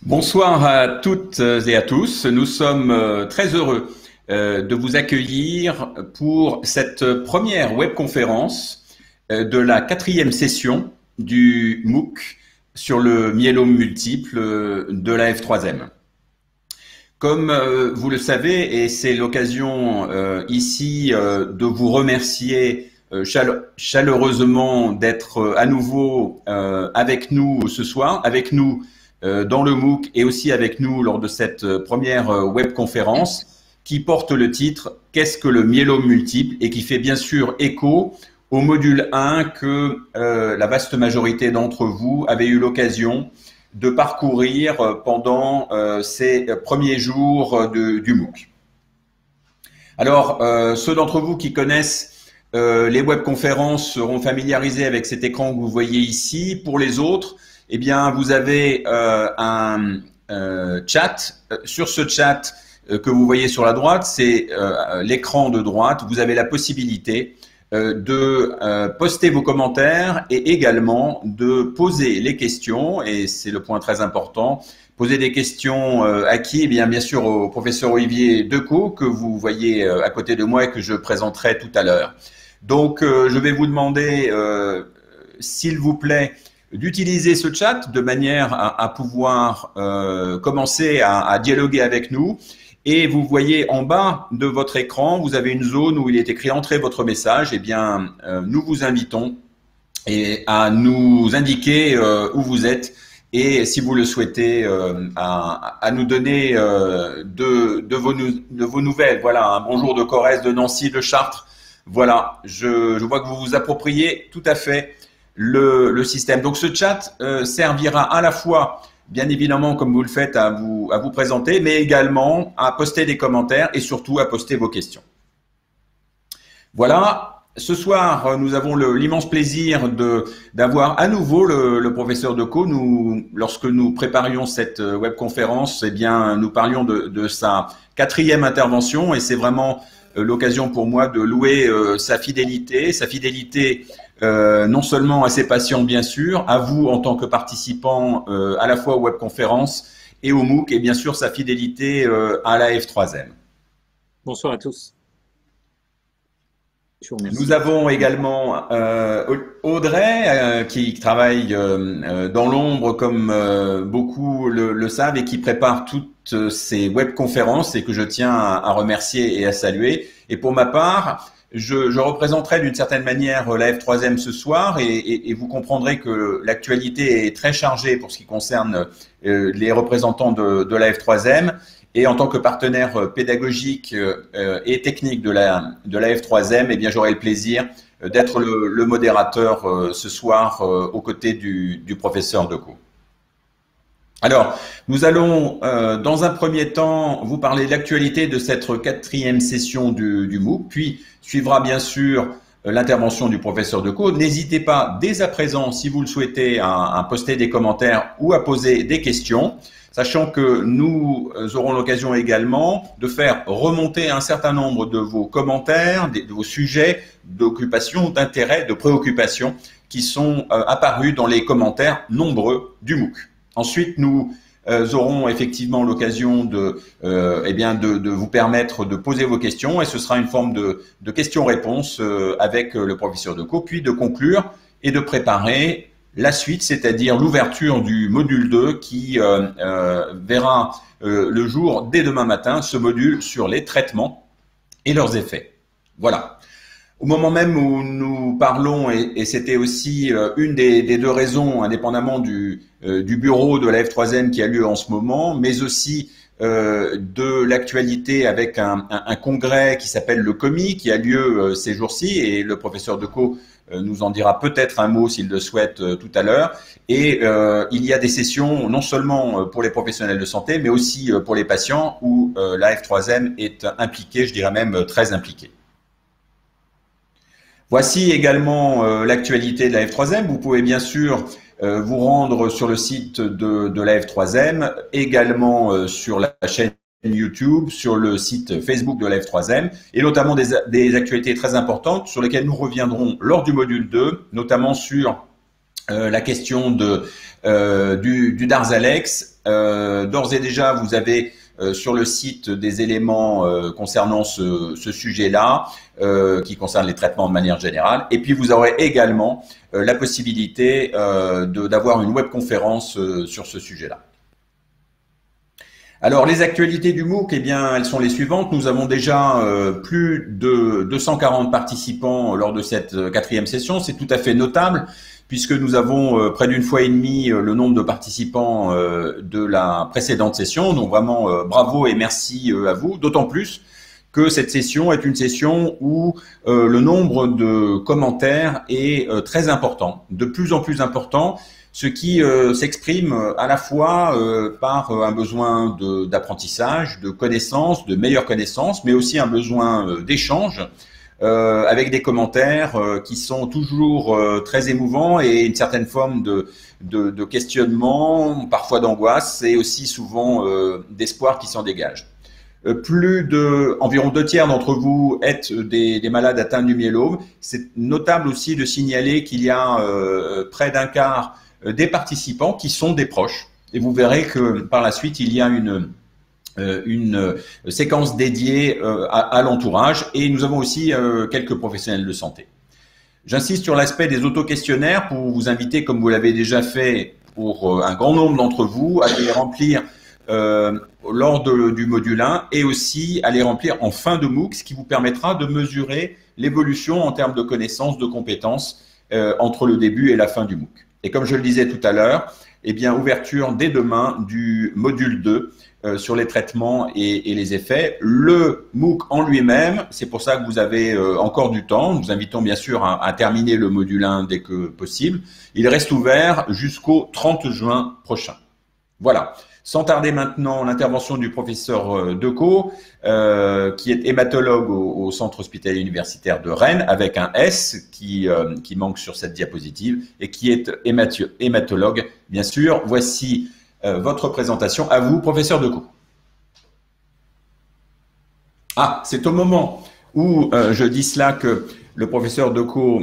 Bonsoir à toutes et à tous. Nous sommes très heureux de vous accueillir pour cette première webconférence de la 4e session du MOOC sur le myélome multiple de la F3M. Comme vous le savez, et c'est l'occasion ici de vous remercier chaleureusement d'être à nouveau avec nous ce soir, avec nous dans le MOOC et aussi avec nous lors de cette première webconférence qui porte le titre « Qu'est-ce que le myélome multiple ?» et qui fait bien sûr écho au module 1 que la vaste majorité d'entre vous avez eu l'occasion de parcourir pendant ces premiers jours du MOOC. Alors, ceux d'entre vous qui connaissent les webconférences seront familiarisés avec cet écran que vous voyez ici. Pour les autres, eh bien, vous avez un chat. Sur ce chat que vous voyez sur la droite, c'est l'écran de droite. Vous avez la possibilité de poster vos commentaires et également de poser les questions. Et c'est le point très important. Poser des questions à qui? Eh bien sûr, au professeur Olivier Decaux, que vous voyez à côté de moi et que je présenterai tout à l'heure. Donc, je vais vous demander, s'il vous plaît, d'utiliser ce chat de manière à pouvoir commencer à dialoguer avec nous. Et vous voyez en bas de votre écran, vous avez une zone où il est écrit « Entrez votre message ». Eh bien, nous vous invitons à nous indiquer où vous êtes et, si vous le souhaitez, à nous donner de vos nouvelles. Voilà, un bonjour de Corrèze, de Nancy, de Chartres. Voilà, je vois que vous vous appropriez tout à fait le système. Donc, ce chat servira à la fois, bien évidemment, comme vous le faites, à vous présenter, mais également à poster des commentaires et surtout à poster vos questions. Voilà. Ce soir, nous avons l'immense plaisir d'avoir à nouveau le professeur Decaux. Lorsque nous préparions cette webconférence, eh bien, nous parlions de sa 4e intervention et c'est vraiment l'occasion pour moi de louer sa fidélité non seulement à ses patients, bien sûr, à vous en tant que participants à la fois aux webconférences et au MOOC, et bien sûr sa fidélité à la F3M. Bonsoir à tous. Nous avons également Audrey qui travaille dans l'ombre comme beaucoup le savent et qui prépare toutes ces webconférences et que je tiens à remercier et à saluer. Et pour ma part, je représenterai d'une certaine manière la F3M ce soir et vous comprendrez que l'actualité est très chargée pour ce qui concerne les représentants de la F3M. Et en tant que partenaire pédagogique et technique de la F3M, eh bien, j'aurai le plaisir d'être le modérateur ce soir aux côtés du professeur Decaux. Alors, nous allons dans un premier temps vous parler de l'actualité de cette 4e session du MOOC, puis suivra bien sûr l'intervention du professeur Decaux. N'hésitez pas dès à présent, si vous le souhaitez, à poster des commentaires ou à poser des questions, sachant que nous aurons l'occasion également de faire remonter un certain nombre de vos commentaires, de vos sujets d'occupation, d'intérêt, de préoccupation qui sont apparus dans les commentaires nombreux du MOOC. Ensuite, nous aurons effectivement l'occasion de vous permettre de poser vos questions et ce sera une forme de questions-réponses avec le professeur Decaux, puis de conclure et de préparer la suite, c'est-à-dire l'ouverture du module 2 qui verra le jour dès demain matin, ce module sur les traitements et leurs effets. Voilà. Au moment même où nous parlons, et c'était aussi une des deux raisons, indépendamment du bureau de la F3M qui a lieu en ce moment, mais aussi de l'actualité avec un congrès qui s'appelle le COMI, qui a lieu ces jours-ci, et le professeur Decaux nous en dira peut-être un mot s'il le souhaite tout à l'heure. Et il y a des sessions non seulement pour les professionnels de santé, mais aussi pour les patients où la F3M est impliquée, je dirais même très impliquée. Voici également l'actualité de la F3M. Vous pouvez bien sûr vous rendre sur le site de la F3M, également sur la chaîne YouTube, sur le site Facebook de la F3M, et notamment des actualités très importantes sur lesquelles nous reviendrons lors du module 2, notamment sur la question du Darzalex. D'ores et déjà, vous avez sur le site des éléments concernant ce sujet-là, qui concerne les traitements de manière générale. Et puis, vous aurez également la possibilité d'avoir une webconférence sur ce sujet-là. Alors, les actualités du MOOC, eh bien, elles sont les suivantes. Nous avons déjà plus de 240 participants lors de cette 4e session. C'est tout à fait notable puisque nous avons près d'une fois et demie le nombre de participants de la précédente session. Donc, vraiment, bravo et merci à vous. D'autant plus que cette session est une session où le nombre de commentaires est très important, de plus en plus important, ce qui s'exprime à la fois par un besoin d'apprentissage, de connaissances, de meilleures connaissances, mais aussi un besoin d'échange avec des commentaires qui sont toujours très émouvants et une certaine forme de questionnement, parfois d'angoisse et aussi souvent d'espoir qui s'en dégage. Environ 2 tiers d'entre vous êtes des malades atteints du myélome. C'est notable aussi de signaler qu'il y a près d'un quart des participants qui sont des proches. Et vous verrez que par la suite, il y a une séquence dédiée à l'entourage. Et nous avons aussi quelques professionnels de santé. J'insiste sur l'aspect des auto-questionnaires pour vous inviter, comme vous l'avez déjà fait pour un grand nombre d'entre vous, à les remplir lors du module 1 et aussi à les remplir en fin de MOOC, ce qui vous permettra de mesurer l'évolution en termes de connaissances, de compétences entre le début et la fin du MOOC. Et comme je le disais tout à l'heure, eh bien, ouverture dès demain du module 2 sur les traitements et les effets. Le MOOC en lui-même, c'est pour ça que vous avez encore du temps. Nous invitons bien sûr à terminer le module 1 dès que possible. Il reste ouvert jusqu'au 30 juin prochain. Voilà. Sans tarder maintenant, l'intervention du professeur Decaux, qui est hématologue au Centre hospitalier universitaire de Rennes, avec un S qui manque sur cette diapositive, et qui est hématologue, bien sûr. Voici votre présentation. À vous, professeur Decaux. Ah, c'est au moment où je dis cela que le professeur Decaux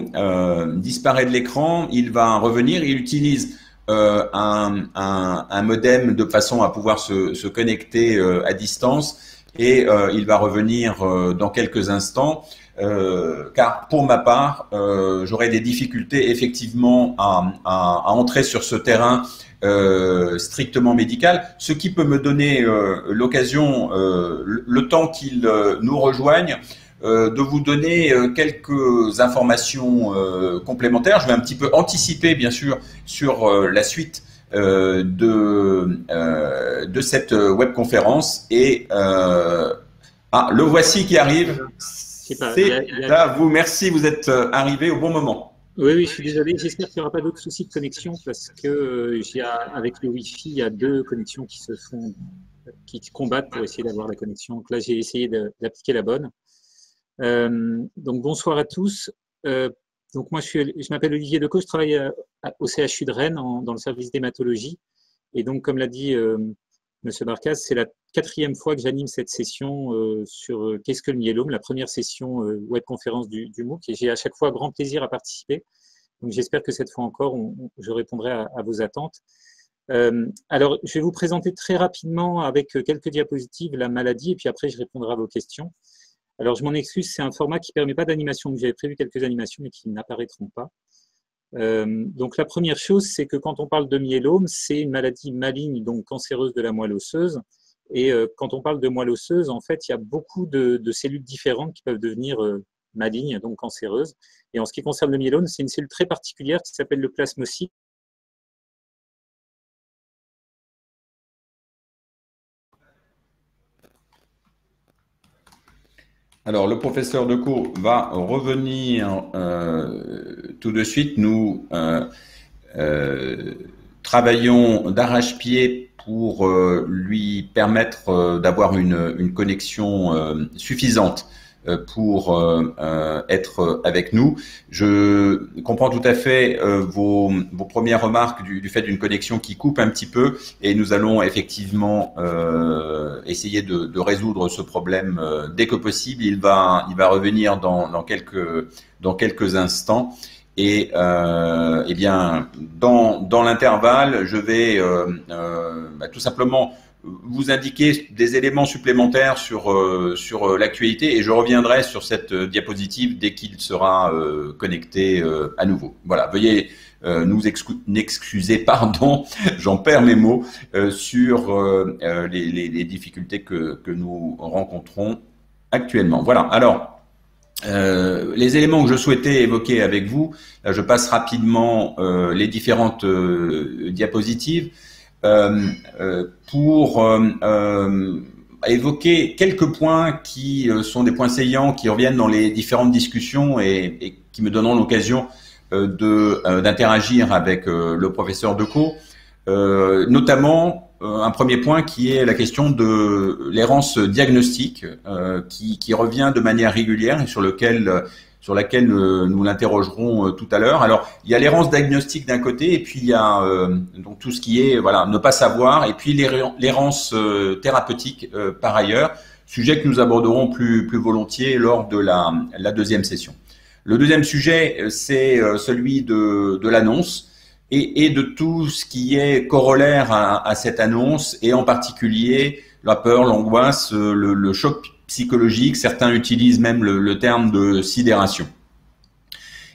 disparaît de l'écran. Il va revenir, il utilise un modem de façon à pouvoir se connecter à distance et il va revenir dans quelques instants car pour ma part j'aurai des difficultés effectivement à entrer sur ce terrain strictement médical, ce qui peut me donner l'occasion, le temps qu'il nous rejoigne, de vous donner quelques informations complémentaires. Je vais un petit peu anticiper, bien sûr, sur la suite de cette webconférence. Et le voici qui arrive. C'est là, vous. Merci, vous êtes arrivé au bon moment. Oui, je suis désolé. J'espère qu'il n'y aura pas d'autres soucis de connexion parce que avec le Wi-Fi, il y a 2 connexions qui combattent pour essayer d'avoir la connexion. Donc là, j'ai essayé d'appliquer la bonne. Donc bonsoir à tous. Donc moi je m'appelle Olivier Decaux, je travaille au CHU de Rennes dans le service d'hématologie. Et donc comme l'a dit Monsieur Barkas, c'est la 4e fois que j'anime cette session sur qu'est-ce que le myélome, la première session webconférence du MOOC, et j'ai à chaque fois grand plaisir à participer. Donc j'espère que cette fois encore je répondrai à vos attentes. Alors je vais vous présenter très rapidement avec quelques diapositives la maladie et puis après je répondrai à vos questions. Alors, je m'en excuse, c'est un format qui ne permet pas d'animation. J'avais prévu quelques animations, mais qui n'apparaîtront pas. Donc, la première chose, c'est que quand on parle de myélome, c'est une maladie maligne, donc cancéreuse de la moelle osseuse. Et quand on parle de moelle osseuse, en fait, il y a beaucoup de cellules différentes qui peuvent devenir malignes, donc cancéreuses. Et en ce qui concerne le myélome, c'est une cellule très particulière qui s'appelle le plasmocyte. Alors, le professeur Decaux va revenir tout de suite. Nous travaillons d'arrache-pied pour lui permettre d'avoir une connexion suffisante pour être avec nous. Je comprends tout à fait vos premières remarques du fait d'une connexion qui coupe un petit peu et nous allons effectivement essayer de résoudre ce problème dès que possible. Il va revenir dans quelques instants Et eh bien, dans l'intervalle, je vais tout simplement vous indiquer des éléments supplémentaires sur l'actualité et je reviendrai sur cette diapositive dès qu'il sera connecté à nouveau. Voilà, veuillez n'excuser, pardon, j'en perds mes mots, sur les difficultés que nous rencontrons actuellement. Voilà, alors, les éléments que je souhaitais évoquer avec vous, là, je passe rapidement les différentes diapositives pour évoquer quelques points qui sont des points saillants qui reviennent dans les différentes discussions et qui me donneront l'occasion d'interagir avec le professeur Decaux, notamment un premier point qui est la question de l'errance diagnostique qui revient de manière régulière et sur laquelle nous l'interrogerons tout à l'heure. Alors, il y a l'errance diagnostique d'un côté et puis il y a donc tout ce qui est ne pas savoir et puis l'errance thérapeutique par ailleurs, sujet que nous aborderons plus volontiers lors de la deuxième session. Le deuxième sujet, c'est celui de l'annonce et de tout ce qui est corollaire à cette annonce et en particulier la peur, l'angoisse, le choc psychologique. Certains utilisent même le terme de sidération.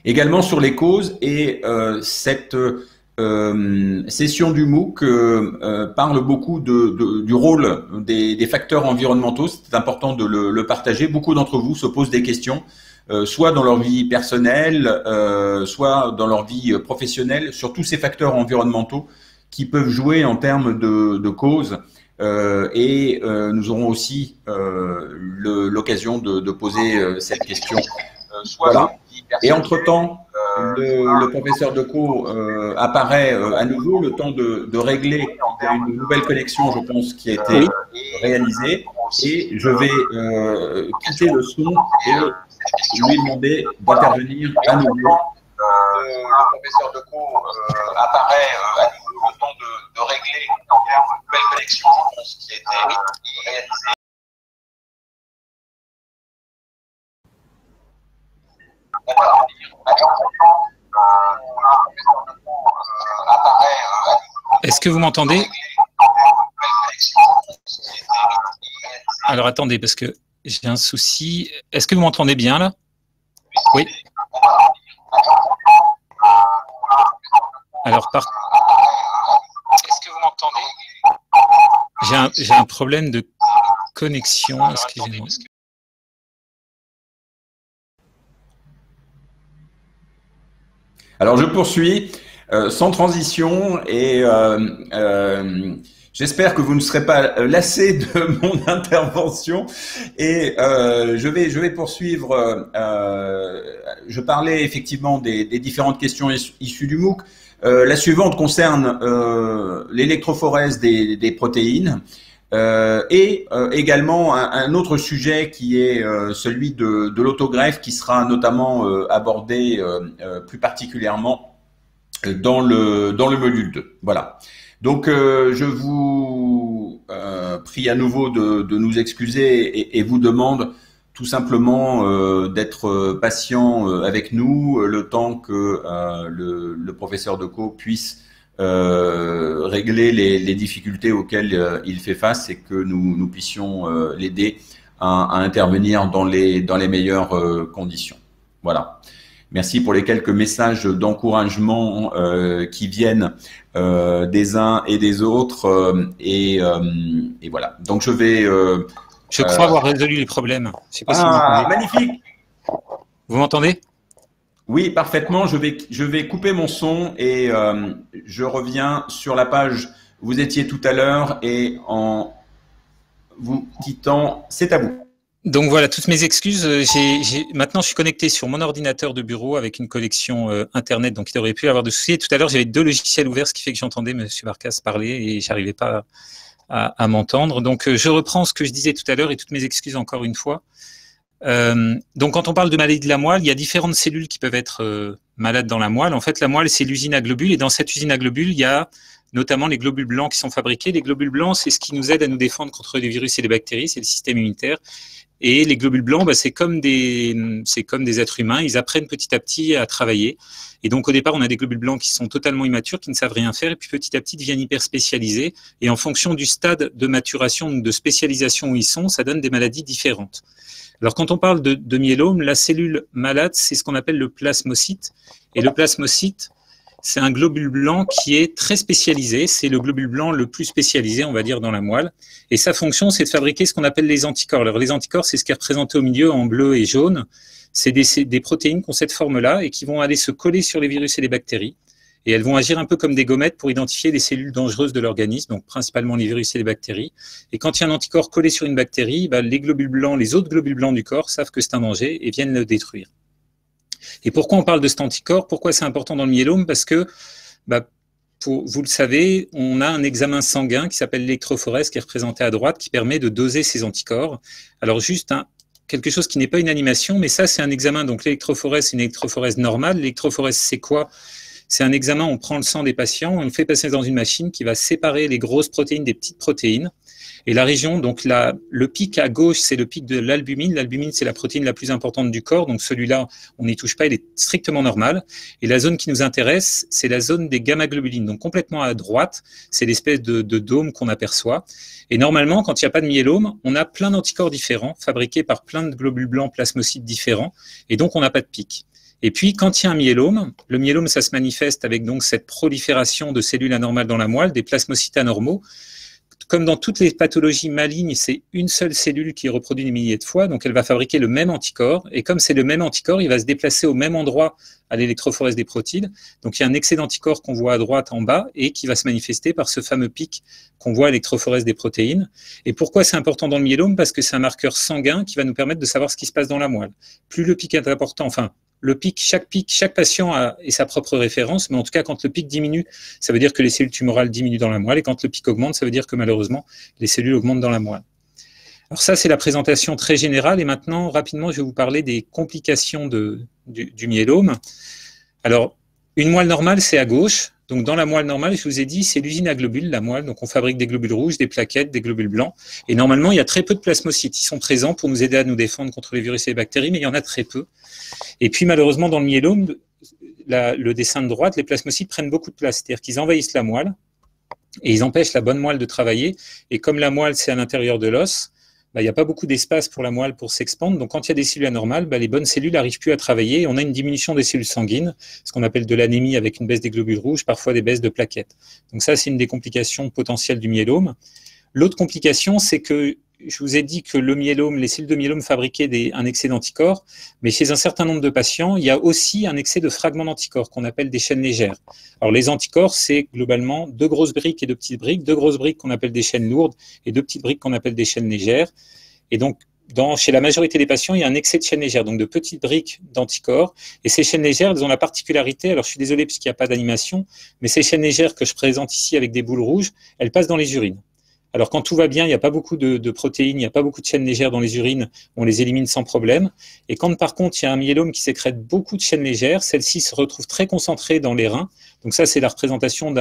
Également sur les causes et cette session du MOOC parle beaucoup du rôle des facteurs environnementaux. C'est important de le partager. Beaucoup d'entre vous se posent des questions. Soit dans leur vie personnelle, soit dans leur vie professionnelle, sur tous ces facteurs environnementaux qui peuvent jouer en termes de causes. Nous aurons aussi l'occasion de poser cette question. Voilà. Et entre-temps, le professeur Decaux apparaît à nouveau, le temps de régler une nouvelle connexion, je pense, qui a été réalisée. Et je vais quitter le son et lui demander d'intervenir à nouveau. Le professeur Decaux apparaît à nouveau, le temps de régler une nouvelle connexion, je pense, qui a été réalisée. Est-ce que vous m'entendez? Alors attendez, parce que j'ai un souci. Est-ce que vous m'entendez bien là? Oui. Alors est-ce que vous m'entendez? J'ai un problème de connexion, excusez-moi. Alors je poursuis sans transition et j'espère que vous ne serez pas lassés de mon intervention et je vais poursuivre. Je parlais effectivement des différentes questions issues du MOOC. La suivante concerne l'électrophorèse des protéines et également un autre sujet qui est celui de l'autogreffe qui sera notamment abordé plus particulièrement dans le module 2. Voilà. Donc, je vous prie à nouveau de nous excuser et vous demande tout simplement d'être patient avec nous le temps que le professeur Decaux puisse régler les difficultés auxquelles il fait face et que nous puissions l'aider à intervenir dans les meilleures conditions. Voilà. Merci pour les quelques messages d'encouragement qui viennent des uns et des autres. Et voilà. Donc, je vais... je crois avoir résolu les problèmes. Je sais pas si vous m'entendez. Magnifique! Vous m'entendez? Oui, parfaitement. Je vais couper mon son et je reviens sur la page où vous étiez tout à l'heure et en vous quittant, c'est à vous. Donc voilà, toutes mes excuses. Maintenant, je suis connecté sur mon ordinateur de bureau avec une connexion Internet, donc il n'aurait plus avoir de soucis. Et tout à l'heure, j'avais 2 logiciels ouverts, ce qui fait que j'entendais M. Barkas parler et j'arrivais pas à m'entendre. Donc, je reprends ce que je disais tout à l'heure et toutes mes excuses encore une fois. Donc, quand on parle de maladie de la moelle, il y a différentes cellules qui peuvent être malades dans la moelle. En fait, la moelle, c'est l'usine à globules et dans cette usine à globules, il y a notamment les globules blancs qui sont fabriqués. Les globules blancs, c'est ce qui nous aide à nous défendre contre les virus et les bactéries, c'est le système immunitaire. Et les globules blancs, c'est comme des êtres humains, ils apprennent petit à petit à travailler. Et donc, au départ, on a des globules blancs qui sont totalement immatures, qui ne savent rien faire, et puis petit à petit, ils deviennent hyper spécialisés. Et en fonction du stade de maturation, de spécialisation où ils sont, ça donne des maladies différentes. Alors, quand on parle de myélome, la cellule malade, c'est ce qu'on appelle le plasmocyte. Et le plasmocyte, c'est un globule blanc qui est très spécialisé. C'est le globule blanc le plus spécialisé, on va dire, dans la moelle. Et sa fonction, c'est de fabriquer ce qu'on appelle les anticorps. Alors, les anticorps, c'est ce qui est représenté au milieu en bleu et jaune. C'est des protéines qui ont cette forme-là et qui vont aller se coller sur les virus et les bactéries. Et elles vont agir un peu comme des gommettes pour identifier les cellules dangereuses de l'organisme, donc principalement les virus et les bactéries. Et quand il y a un anticorps collé sur une bactérie, les globules blancs, les autres globules blancs du corps savent que c'est un danger et viennent le détruire. Et pourquoi on parle de cet anticorps? Pourquoi c'est important dans le myélome? Parce que, vous le savez, on a un examen sanguin qui s'appelle l'électrophorèse, qui est représenté à droite, qui permet de doser ces anticorps. Alors juste quelque chose qui n'est pas une animation, mais ça c'est un examen. Donc l'électrophorèse, c'est une électrophorèse normale. L'électrophorèse, c'est quoi? C'est un examen, on prend le sang des patients, on le fait passer dans une machine qui va séparer les grosses protéines des petites protéines. Et la région, donc le pic à gauche, c'est le pic de l'albumine. L'albumine, c'est la protéine la plus importante du corps. Donc celui-là, on n'y touche pas, il est strictement normal. Et la zone qui nous intéresse, c'est la zone des gamma-globulines. Donc complètement à droite, c'est l'espèce de dôme qu'on aperçoit. Et normalement, quand il n'y a pas de myélome, on a plein d'anticorps différents, fabriqués par plein de globules blancs plasmocytes différents. Et donc, on n'a pas de pic. Et puis, quand il y a un myélome, le myélome, ça se manifeste avec donc cette prolifération de cellules anormales dans la moelle, des plasmocytes anormaux. Comme dans toutes les pathologies malignes, c'est une seule cellule qui est reproduite des milliers de fois, donc elle va fabriquer le même anticorps, et comme c'est le même anticorps, il va se déplacer au même endroit à l'électrophorèse des protides. Donc il y a un excès d'anticorps qu'on voit à droite en bas, et qui va se manifester par ce fameux pic qu'on voit à l'électrophorèse des protéines. Et pourquoi c'est important dans le myélome? Parce que c'est un marqueur sanguin qui va nous permettre de savoir ce qui se passe dans la moelle. Plus le pic est important, le pic, chaque patient a sa propre référence, mais en tout cas, quand le pic diminue, ça veut dire que les cellules tumorales diminuent dans la moelle, et quand le pic augmente, ça veut dire que malheureusement, les cellules augmentent dans la moelle. Alors ça, c'est la présentation très générale, et maintenant, rapidement, je vais vous parler des complications du myélome. Alors, une moelle normale, c'est à gauche. Donc, dans la moelle normale, je vous ai dit, c'est l'usine à globules, la moelle. Donc, on fabrique des globules rouges, des plaquettes, des globules blancs. Et normalement, il y a très peu de plasmocytes. Ils sont présents pour nous aider à nous défendre contre les virus et les bactéries, mais il y en a très peu. Et puis, malheureusement, dans le myélome, le dessin de droite, les plasmocytes prennent beaucoup de place. C'est-à-dire qu'ils envahissent la moelle et ils empêchent la bonne moelle de travailler. Et comme la moelle, c'est à l'intérieur de l'os, il n'y a pas beaucoup d'espace pour la moelle pour s'expandre. Donc, quand il y a des cellules anormales, les bonnes cellules n'arrivent plus à travailler. Et on a une diminution des cellules sanguines, ce qu'on appelle de l'anémie avec une baisse des globules rouges, parfois des baisses de plaquettes. Donc ça, c'est une des complications potentielles du myélome. L'autre complication, c'est que je vous ai dit que le myélome, les cellules de myélome fabriquaient un excès d'anticorps, mais chez un certain nombre de patients, il y a aussi un excès de fragments d'anticorps qu'on appelle des chaînes légères. Alors les anticorps, c'est globalement 2 grosses briques et 2 petites briques, 2 grosses briques qu'on appelle des chaînes lourdes et 2 petites briques qu'on appelle des chaînes légères. Et donc, chez la majorité des patients, il y a un excès de chaînes légères, donc de petites briques d'anticorps. Et ces chaînes légères, elles ont la particularité, alors je suis désolé puisqu'il n'y a pas d'animation, mais ces chaînes légères que je présente ici avec des boules rouges, elles passent dans les urines. Alors quand tout va bien, il n'y a pas beaucoup de protéines, il n'y a pas beaucoup de chaînes légères dans les urines, on les élimine sans problème. Et quand par contre il y a un myélome qui sécrète beaucoup de chaînes légères, celles-ci se retrouvent très concentrées dans les reins. Donc ça c'est la représentation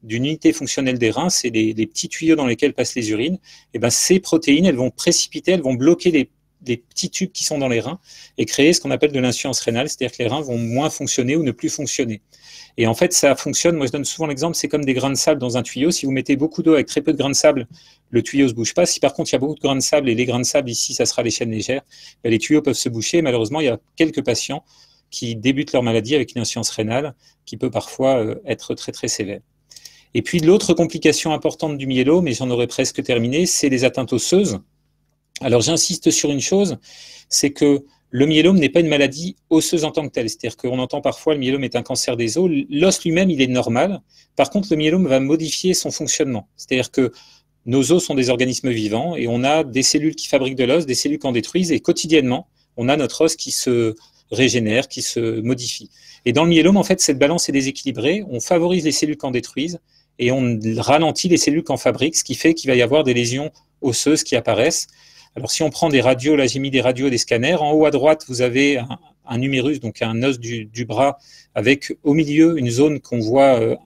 d'une unité fonctionnelle des reins, c'est les petits tuyaux dans lesquels passent les urines. Et ces protéines, elles vont précipiter, elles vont bloquer les petits tubes qui sont dans les reins et créer ce qu'on appelle de l'insuffisance rénale, c'est-à-dire que les reins vont moins fonctionner ou ne plus fonctionner. Et en fait, ça fonctionne, moi je donne souvent l'exemple, c'est comme des grains de sable dans un tuyau. Si vous mettez beaucoup d'eau avec très peu de grains de sable, le tuyau ne se bouge pas. Si par contre il y a beaucoup de grains de sable, et les grains de sable ici, ça sera les chaînes légères, les tuyaux peuvent se boucher. Malheureusement, il y a quelques patients qui débutent leur maladie avec une insuffisance rénale qui peut parfois être très très sévère. Et puis l'autre complication importante du myélome, et j'en aurais presque terminé, c'est les atteintes osseuses. Alors j'insiste sur une chose, c'est que le myélome n'est pas une maladie osseuse en tant que telle. C'est-à-dire qu'on entend parfois le myélome est un cancer des os. L'os lui-même, il est normal. Par contre, le myélome va modifier son fonctionnement. C'est-à-dire que nos os sont des organismes vivants et on a des cellules qui fabriquent de l'os, des cellules qui en détruisent, et quotidiennement, on a notre os qui se régénère, qui se modifie. Et dans le myélome, en fait, cette balance est déséquilibrée. On favorise les cellules qui en détruisent et on ralentit les cellules qui en fabriquent, ce qui fait qu'il va y avoir des lésions osseuses qui apparaissent. Alors, si on prend des radios, là j'ai mis des radios, des scanners, en haut à droite, vous avez un humérus, donc un os du bras, avec au milieu une zone qu'on voit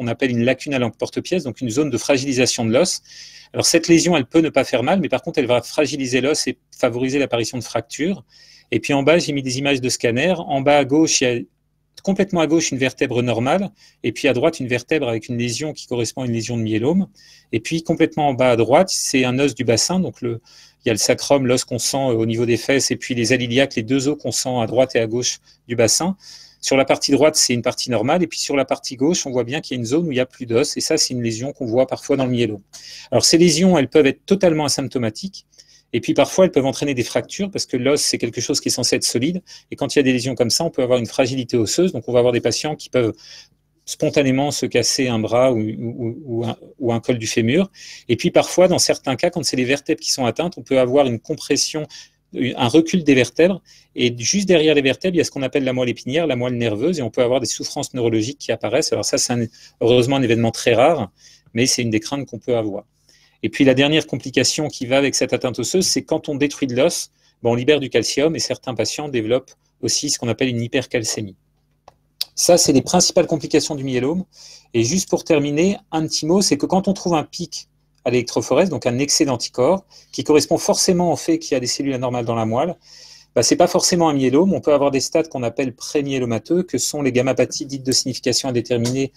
qu'on appelle une lacune à l'emporte-pièce, donc une zone de fragilisation de l'os. Alors cette lésion, elle peut ne pas faire mal, mais par contre, elle va fragiliser l'os et favoriser l'apparition de fractures. Et puis en bas, j'ai mis des images de scanner. En bas à gauche, il y a complètement à gauche une vertèbre normale, et puis à droite une vertèbre avec une lésion qui correspond à une lésion de myélome. Et puis complètement en bas à droite, c'est un os du bassin, donc il y a le sacrum, l'os qu'on sent au niveau des fesses, et puis les aliiliaques, les deux os qu'on sent à droite et à gauche du bassin. Sur la partie droite, c'est une partie normale, et puis sur la partie gauche, on voit bien qu'il y a une zone où il n'y a plus d'os, et ça, c'est une lésion qu'on voit parfois dans le myélome. Alors ces lésions, elles peuvent être totalement asymptomatiques, et puis parfois, elles peuvent entraîner des fractures, parce que l'os, c'est quelque chose qui est censé être solide, et quand il y a des lésions comme ça, on peut avoir une fragilité osseuse, donc on va avoir des patients qui peuvent spontanément se casser un bras ou un col du fémur, et puis parfois, dans certains cas, quand c'est les vertèbres qui sont atteintes, on peut avoir une compression, un recul des vertèbres, et juste derrière les vertèbres, il y a ce qu'on appelle la moelle épinière, la moelle nerveuse, et on peut avoir des souffrances neurologiques qui apparaissent. Alors ça, c'est heureusement un événement très rare, mais c'est une des craintes qu'on peut avoir. Et puis la dernière complication qui va avec cette atteinte osseuse, c'est quand on détruit de l'os, on libère du calcium, et certains patients développent aussi ce qu'on appelle une hypercalcémie. Ça, c'est les principales complications du myélome. Et juste pour terminer, un petit mot, c'est que quand on trouve un pic à l'électrophorèse, donc un excès d'anticorps, qui correspond forcément au fait qu'il y a des cellules anormales dans la moelle, ce n'est pas forcément un myélome. On peut avoir des stades qu'on appelle pré-myélomateux, que sont les gammapathies dites de signification indéterminée,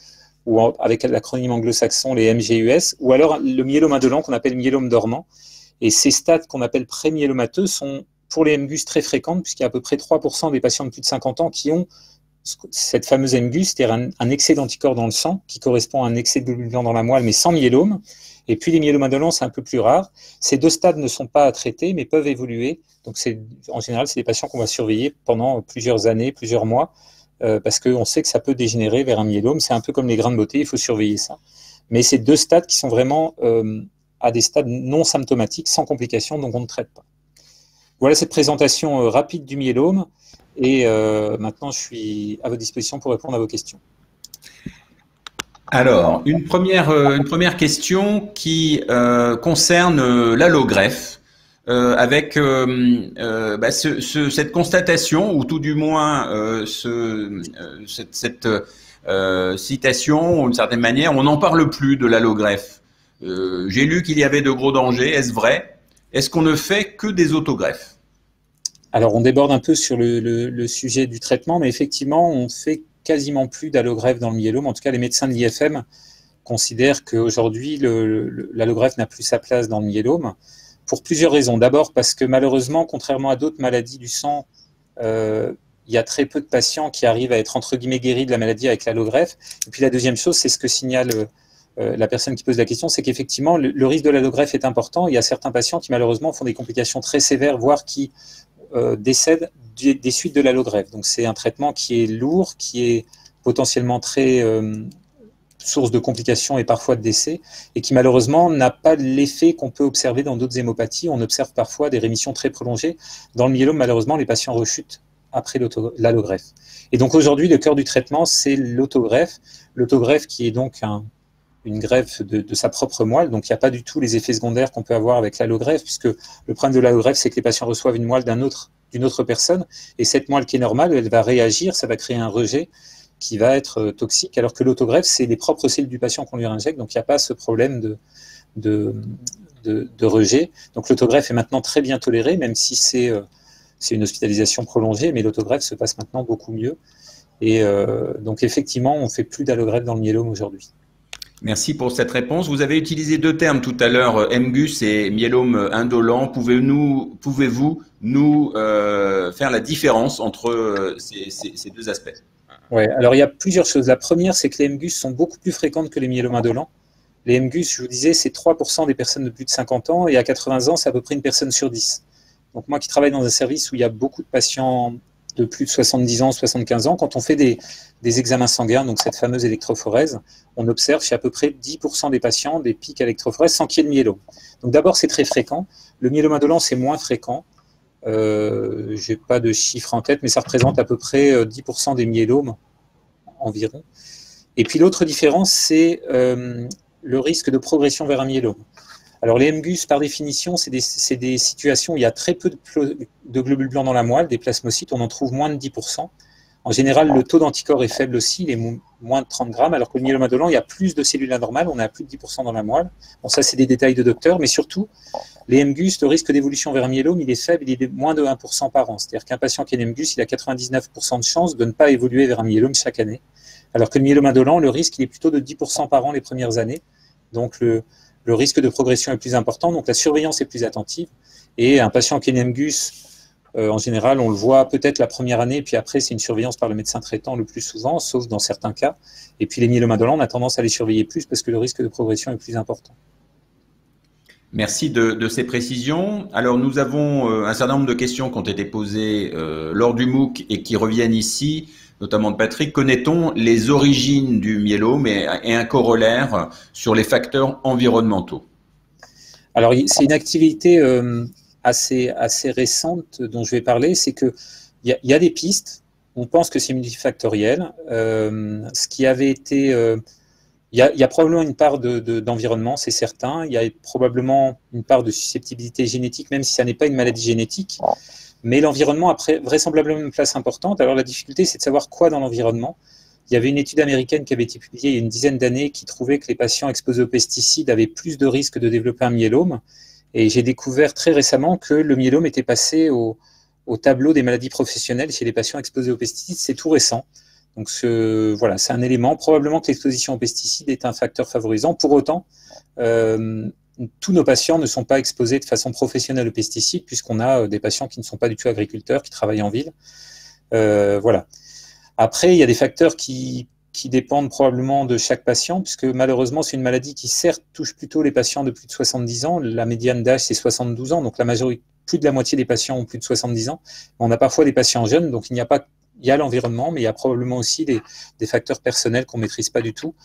ou avec l'acronyme anglo-saxon, les MGUS, ou alors le myélome indolent qu'on appelle myélome dormant. Et ces stades qu'on appelle pré-myélomateux sont pour les MGUS très fréquentes, puisqu'il y a à peu près 3% des patients de plus de 50 ans qui ont cette fameuse MGUS, c'est-à-dire un excès d'anticorps dans le sang, qui correspond à un excès de globules blancs dans la moelle, mais sans myélome. Et puis les myélomes indolents, c'est un peu plus rare. Ces deux stades ne sont pas à traiter, mais peuvent évoluer. Donc en général, c'est des patients qu'on va surveiller pendant plusieurs années, plusieurs mois, parce qu'on sait que ça peut dégénérer vers un myélome. C'est un peu comme les grains de beauté, il faut surveiller ça. Mais c'est deux stades qui sont vraiment à des stades non symptomatiques, sans complications, donc on ne traite pas. Voilà cette présentation rapide du myélome. Et maintenant, je suis à votre disposition pour répondre à vos questions. Alors, une première question qui concerne l'allogreffe, avec cette constatation, ou tout du moins cette citation, d'une certaine manière, on n'en parle plus de l'allogreffe. J'ai lu qu'il y avait de gros dangers, est-ce vrai? Est-ce qu'on ne fait que des autogreffes? Alors, on déborde un peu sur le sujet du traitement, mais effectivement, on fait quasiment plus d'allogreffe dans le myélome. En tout cas, les médecins de l'IFM considèrent qu'aujourd'hui, l'allogreffe n'a plus sa place dans le myélome, pour plusieurs raisons. D'abord, parce que malheureusement, contrairement à d'autres maladies du sang, il y a très peu de patients qui arrivent à être entre guillemets guéris de la maladie avec l'allogreffe. Et puis la deuxième chose, c'est ce que signale la personne qui pose la question, c'est qu'effectivement, le risque de l'allogreffe est important. Il y a certains patients qui malheureusement font des complications très sévères, voire qui décèdent des suites de l'allogreffe. Donc c'est un traitement qui est lourd, qui est potentiellement très source de complications et parfois de décès, et qui malheureusement n'a pas l'effet qu'on peut observer dans d'autres hémopathies. On observe parfois des rémissions très prolongées. Dans le myélome, malheureusement, les patients rechutent après l'allogreffe. Et donc aujourd'hui, le cœur du traitement, c'est l'autogreffe. L'autogreffe qui est donc une greffe de sa propre moelle, donc il n'y a pas du tout les effets secondaires qu'on peut avoir avec l'allogreffe, puisque le problème de l'allogreffe, c'est que les patients reçoivent une moelle d'une autre personne, et cette moelle qui est normale, elle va réagir, ça va créer un rejet qui va être toxique, alors que l'autogreffe, c'est les propres cellules du patient qu'on lui injecte, donc il n'y a pas ce problème de rejet. Donc l'autogreffe est maintenant très bien tolérée, même si c'est une hospitalisation prolongée, mais l'autogreffe se passe maintenant beaucoup mieux. Et donc effectivement, on ne fait plus d'allogreffe dans le myélome aujourd'hui. Merci pour cette réponse. Vous avez utilisé deux termes tout à l'heure, MGUS et myélome indolent. Pouvez-vous nous faire la différence entre ces deux aspects? Oui, alors il y a plusieurs choses. La première, c'est que les MGUS sont beaucoup plus fréquentes que les myélomes indolents. Les MGUS, je vous disais, c'est 3% des personnes de plus de 50 ans, et à 80 ans, c'est à peu près une personne sur 10. Donc moi qui travaille dans un service où il y a beaucoup de patients de plus de 70 ans, 75 ans, quand on fait des examens sanguins, donc cette fameuse électrophorèse, on observe chez à peu près 10% des patients des pics à l'électrophorèse sans qu'il y ait de myélome. Donc d'abord, c'est très fréquent. Le myélome indolent, c'est moins fréquent. Je n'ai pas de chiffres en tête, mais ça représente à peu près 10% des myélomes environ. Et puis l'autre différence, c'est le risque de progression vers un myélome. Alors les MGUS, par définition, c'est des situations où il y a très peu de globules blancs dans la moelle, des plasmocytes, on en trouve moins de 10%. En général, le taux d'anticorps est faible aussi, il est moins de 30 grammes, alors que le myélome indolent, il y a plus de cellules anormales, on est à plus de 10% dans la moelle. Bon, ça, c'est des détails de docteur, mais surtout, les MGUS, le risque d'évolution vers un myélome, il est faible, il est de moins de 1% par an. C'est-à-dire qu'un patient qui a un MGUS, il a 99% de chances de ne pas évoluer vers un myélome chaque année. Alors que le myélome indolent, le risque, il est plutôt de 10% par an les premières années. Donc, le risque de progression est plus important, donc la surveillance est plus attentive. Et un patient qui a un MGUS, en général, on le voit peut-être la première année, puis après, c'est une surveillance par le médecin traitant le plus souvent, sauf dans certains cas. Et puis les myélomes indolents, on a tendance à les surveiller plus parce que le risque de progression est plus important. Merci de ces précisions. Alors, nous avons un certain nombre de questions qui ont été posées lors du MOOC et qui reviennent ici, notamment de Patrick. Connaît-on les origines du myélome et un corollaire sur les facteurs environnementaux? Alors, c'est une activité assez récente dont je vais parler, c'est qu'il y a des pistes, on pense que c'est multifactoriel, ce qui avait été... il y a probablement une part d'environnement, c'est certain, il y a probablement une part de susceptibilité génétique, même si ça n'est pas une maladie génétique, mais l'environnement a vraisemblablement une place importante. Alors la difficulté, c'est de savoir quoi dans l'environnement. Il y avait une étude américaine qui avait été publiée il y a une dizaine d'années qui trouvait que les patients exposés aux pesticides avaient plus de risques de développer un myélome. Et j'ai découvert très récemment que le myélome était passé au tableau des maladies professionnelles chez les patients exposés aux pesticides. C'est tout récent. Donc voilà, c'est un élément. Probablement que l'exposition aux pesticides est un facteur favorisant. Pour autant, tous nos patients ne sont pas exposés de façon professionnelle aux pesticides, puisqu'on a des patients qui ne sont pas du tout agriculteurs, qui travaillent en ville. Voilà. Après, il y a des facteurs qui dépendent probablement de chaque patient, puisque malheureusement, c'est une maladie qui, certes, touche plutôt les patients de plus de 70 ans. La médiane d'âge, c'est 72 ans, donc la majorité, plus de la moitié des patients ont plus de 70 ans. On a parfois des patients jeunes, donc il y a l'environnement, mais il y a probablement aussi des facteurs personnels qu'on ne maîtrise pas du tout.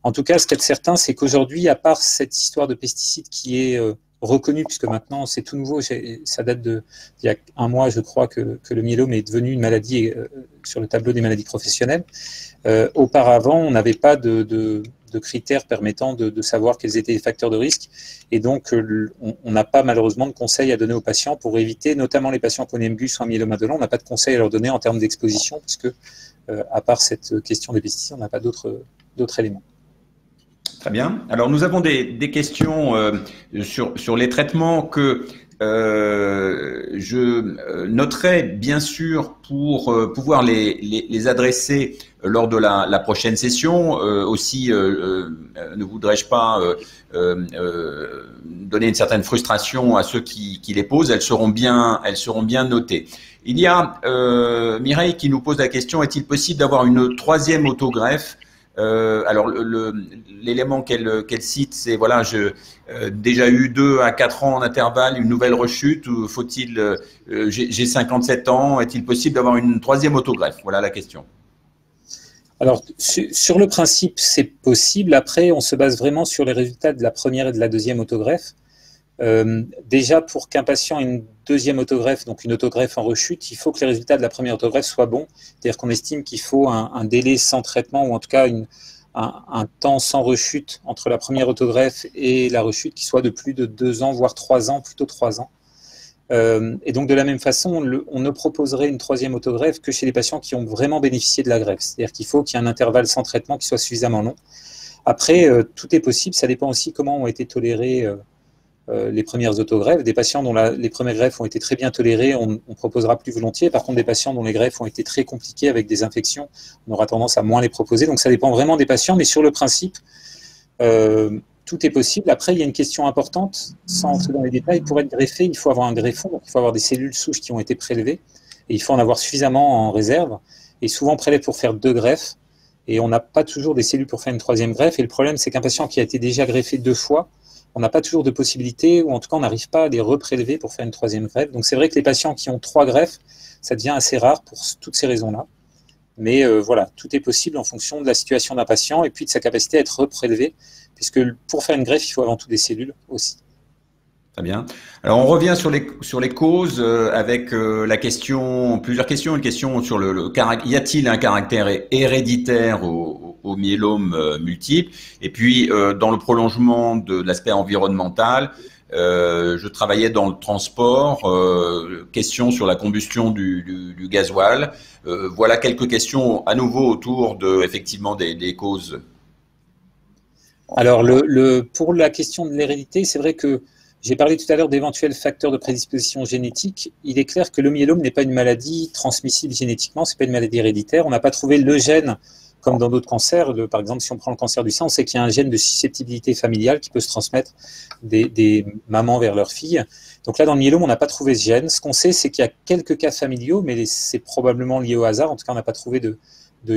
En tout cas, ce qui est certain, c'est qu'aujourd'hui, à part cette histoire de pesticides qui est reconnue, puisque maintenant c'est tout nouveau, ça date d'il y a un mois, je crois, que le myélome est devenu une maladie sur le tableau des maladies professionnelles. Auparavant, on n'avait pas de critères permettant de savoir quels étaient les facteurs de risque, et donc on n'a pas malheureusement de conseils à donner aux patients pour éviter, notamment les patients qui ont un MGUS ou un myélome indolent, on n'a pas de conseils à leur donner en termes d'exposition, puisque à part cette question des pesticides, on n'a pas d'autres éléments. Très bien. Alors, nous avons des questions sur les traitements que je noterai bien sûr pour pouvoir les adresser lors de la prochaine session. Aussi, ne voudrais-je pas donner une certaine frustration à ceux qui les posent. Elles seront bien notées. Il y a Mireille qui nous pose la question: est-il possible d'avoir une troisième autogreffe? Alors l'élément qu'elle cite, c'est voilà, déjà eu 2 à 4 ans en intervalle, une nouvelle rechute, ou faut-il, j'ai 57 ans, est-il possible d'avoir une troisième autogreffe? Voilà la question. Alors sur le principe, c'est possible. Après, on se base vraiment sur les résultats de la première et de la deuxième autogreffe. Déjà, pour qu'un patient ait une deuxième autogreffe, donc une autogreffe en rechute, il faut que les résultats de la première autogreffe soient bons. C'est-à-dire qu'on estime qu'il faut un délai sans traitement, ou en tout cas un temps sans rechute entre la première autogreffe et la rechute qui soit de plus de 2 ans, voire 3 ans, plutôt 3 ans. Et donc de la même façon, on ne proposerait une troisième autogreffe que chez les patients qui ont vraiment bénéficié de la greffe. C'est-à-dire qu'il faut qu'il y ait un intervalle sans traitement qui soit suffisamment long. Après, tout est possible, ça dépend aussi comment ont été tolérés les premières autogreffes. Des patients dont les premières greffes ont été très bien tolérées, on proposera plus volontiers. Par contre, des patients dont les greffes ont été très compliquées avec des infections, on aura tendance à moins les proposer. Donc ça dépend vraiment des patients, mais sur le principe, tout est possible. Après, il y a une question importante, sans entrer dans les détails. Pour être greffé, il faut avoir un greffon, donc il faut avoir des cellules souches qui ont été prélevées, et il faut en avoir suffisamment en réserve. Et souvent, on prélève pour faire 2 greffes, et on n'a pas toujours des cellules pour faire une troisième greffe. Et le problème, c'est qu'un patient qui a été déjà greffé 2 fois, on n'a pas toujours de possibilité, ou en tout cas, on n'arrive pas à les reprélever pour faire une troisième greffe. Donc, c'est vrai que les patients qui ont 3 greffes, ça devient assez rare pour toutes ces raisons-là. Mais voilà, tout est possible en fonction de la situation d'un patient et puis de sa capacité à être reprélevé, puisque pour faire une greffe, il faut avant tout des cellules aussi. Très bien. Alors, on revient sur les causes avec plusieurs questions. Une question sur y a-t-il un caractère héréditaire au myélome multiple? Et puis, dans le prolongement de l'aspect environnemental, Je travaillais dans le transport, questions sur la combustion du gasoil. Voilà quelques questions à nouveau autour effectivement des causes. Alors, pour la question de l'hérédité, c'est vrai que j'ai parlé tout à l'heure d'éventuels facteurs de prédisposition génétique. Il est clair que le myélome n'est pas une maladie transmissible génétiquement, ce n'est pas une maladie héréditaire. On n'a pas trouvé le gène, comme dans d'autres cancers. Par exemple, si on prend le cancer du sein, on sait qu'il y a un gène de susceptibilité familiale qui peut se transmettre des mamans vers leurs filles. Donc là, dans le myélome, on n'a pas trouvé ce gène. Ce qu'on sait, c'est qu'il y a quelques cas familiaux, mais c'est probablement lié au hasard. En tout cas, on n'a pas trouvé de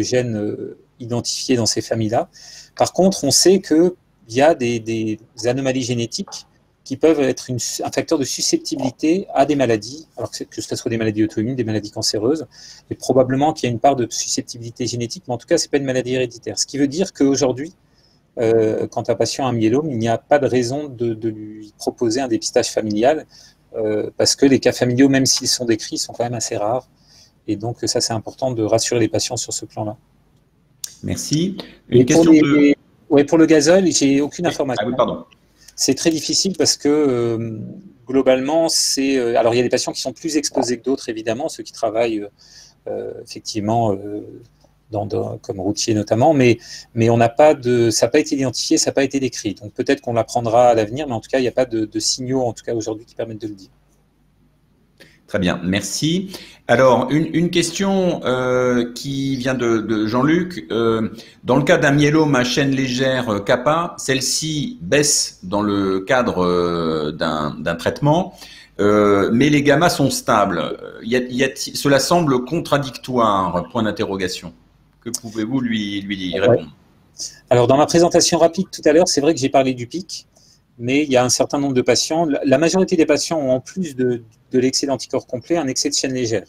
gènes identifiés dans ces familles-là. Par contre, on sait qu'il y a des anomalies génétiques qui peuvent être un facteur de susceptibilité à des maladies, alors que ce soit des maladies auto-immunes, des maladies cancéreuses, et probablement qu'il y a une part de susceptibilité génétique, mais en tout cas, ce n'est pas une maladie héréditaire. Ce qui veut dire qu'aujourd'hui, quand un patient a un myélome, il n'y a pas de raison de lui proposer un dépistage familial, parce que les cas familiaux, même s'ils sont décrits, sont quand même assez rares. Et donc, ça, c'est important de rassurer les patients sur ce plan-là. Merci. Pour le gazole, j'ai aucune information. Ah oui, pardon. C'est très difficile parce que globalement, alors il y a des patients qui sont plus exposés que d'autres, évidemment, ceux qui travaillent effectivement comme routier notamment, mais on n'a pas ça n'a pas été identifié, ça n'a pas été décrit. Donc peut-être qu'on l'apprendra à l'avenir, mais en tout cas, il n'y a pas de signaux, en tout cas aujourd'hui, qui permettent de le dire. Très bien, merci. Alors, une question qui vient de Jean-Luc. Dans le cas d'un myélome à chaîne légère kappa, celle-ci baisse dans le cadre d'un traitement, mais les gammas sont stables. Cela semble contradictoire, point d'interrogation. Que pouvez-vous lui répondre? Alors, dans ma présentation rapide tout à l'heure, c'est vrai que j'ai parlé du pic, mais il y a un certain nombre de patients. La majorité des patients ont, en plus de l'excès d'anticorps complet, un excès de chaîne légère.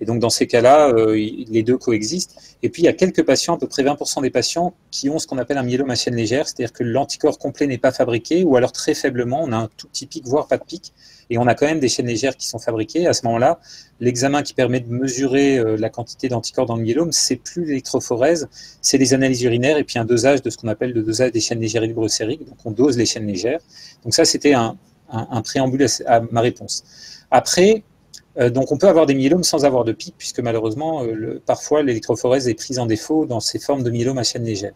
Et donc, dans ces cas-là, les deux coexistent. Et puis, il y a quelques patients, à peu près 20% des patients, qui ont ce qu'on appelle un myélome à chaîne légère, c'est-à-dire que l'anticorps complet n'est pas fabriqué, ou alors très faiblement, on a un tout petit pic, voire pas de pic, et on a quand même des chaînes légères qui sont fabriquées. À ce moment-là, l'examen qui permet de mesurer la quantité d'anticorps dans le myélome, c'est plus l'électrophorèse, c'est les analyses urinaires, et puis un dosage de ce qu'on appelle le dosage des chaînes légères libre-sériques. Donc, on dose les chaînes légères. Donc ça, c'était un préambule à ma réponse. Après, donc on peut avoir des myélomes sans avoir de pic, puisque malheureusement, parfois l'électrophorèse est prise en défaut dans ces formes de myélome à chaîne légère.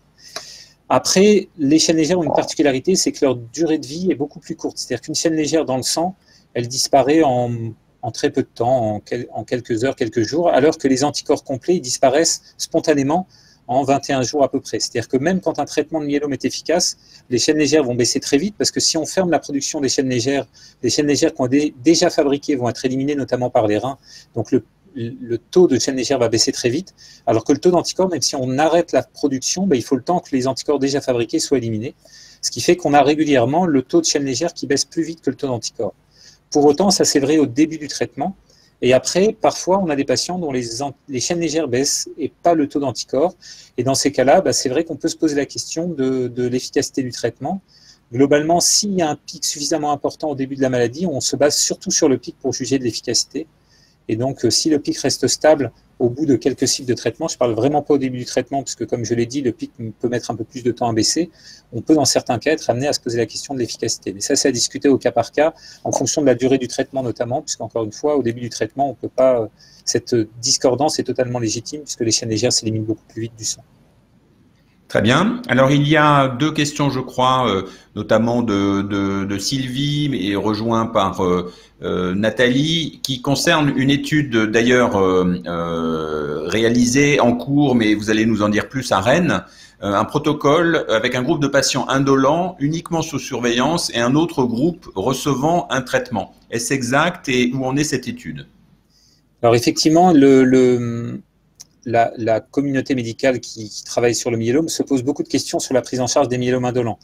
Après, les chaînes légères ont une particularité, c'est que leur durée de vie est beaucoup plus courte. C'est-à-dire qu'une chaîne légère dans le sang, elle disparaît en très peu de temps, en quelques heures, quelques jours, alors que les anticorps complets ils disparaissent spontanément en 21 jours à peu près. C'est-à-dire que même quand un traitement de myélome est efficace, les chaînes légères vont baisser très vite parce que si on ferme la production des chaînes légères qu'on a déjà fabriquées vont être éliminées notamment par les reins. Donc le taux de chaînes légères va baisser très vite, alors que le taux d'anticorps, même si on arrête la production, il faut le temps que les anticorps déjà fabriqués soient éliminés. Ce qui fait qu'on a régulièrement le taux de chaînes légères qui baisse plus vite que le taux d'anticorps. Pour autant, ça c'est vrai au début du traitement. Et après, parfois, on a des patients dont les chaînes légères baissent et pas le taux d'anticorps. Et dans ces cas-là, c'est vrai qu'on peut se poser la question de l'efficacité du traitement. Globalement, s'il y a un pic suffisamment important au début de la maladie, on se base surtout sur le pic pour juger de l'efficacité. Et donc, si le pic reste stable au bout de quelques cycles de traitement, je ne parle vraiment pas au début du traitement, puisque comme je l'ai dit, le pic peut mettre un peu plus de temps à baisser, on peut dans certains cas être amené à se poser la question de l'efficacité. Mais ça, c'est à discuter au cas par cas, en fonction de la durée du traitement notamment, puisqu'encore une fois, au début du traitement, on peut pas. Cette discordance est totalement légitime, puisque les chaînes légères s'éliminent beaucoup plus vite du sang. Très bien. Alors, il y a deux questions, je crois, notamment de Sylvie, et rejoint par Nathalie, qui concernent une étude d'ailleurs réalisée en cours, mais vous allez nous en dire plus à Rennes, un protocole avec un groupe de patients indolents uniquement sous surveillance et un autre groupe recevant un traitement. Est-ce exact et où en est cette étude? Alors effectivement, la communauté médicale qui travaille sur le myélome se pose beaucoup de questions sur la prise en charge des myélomes indolents.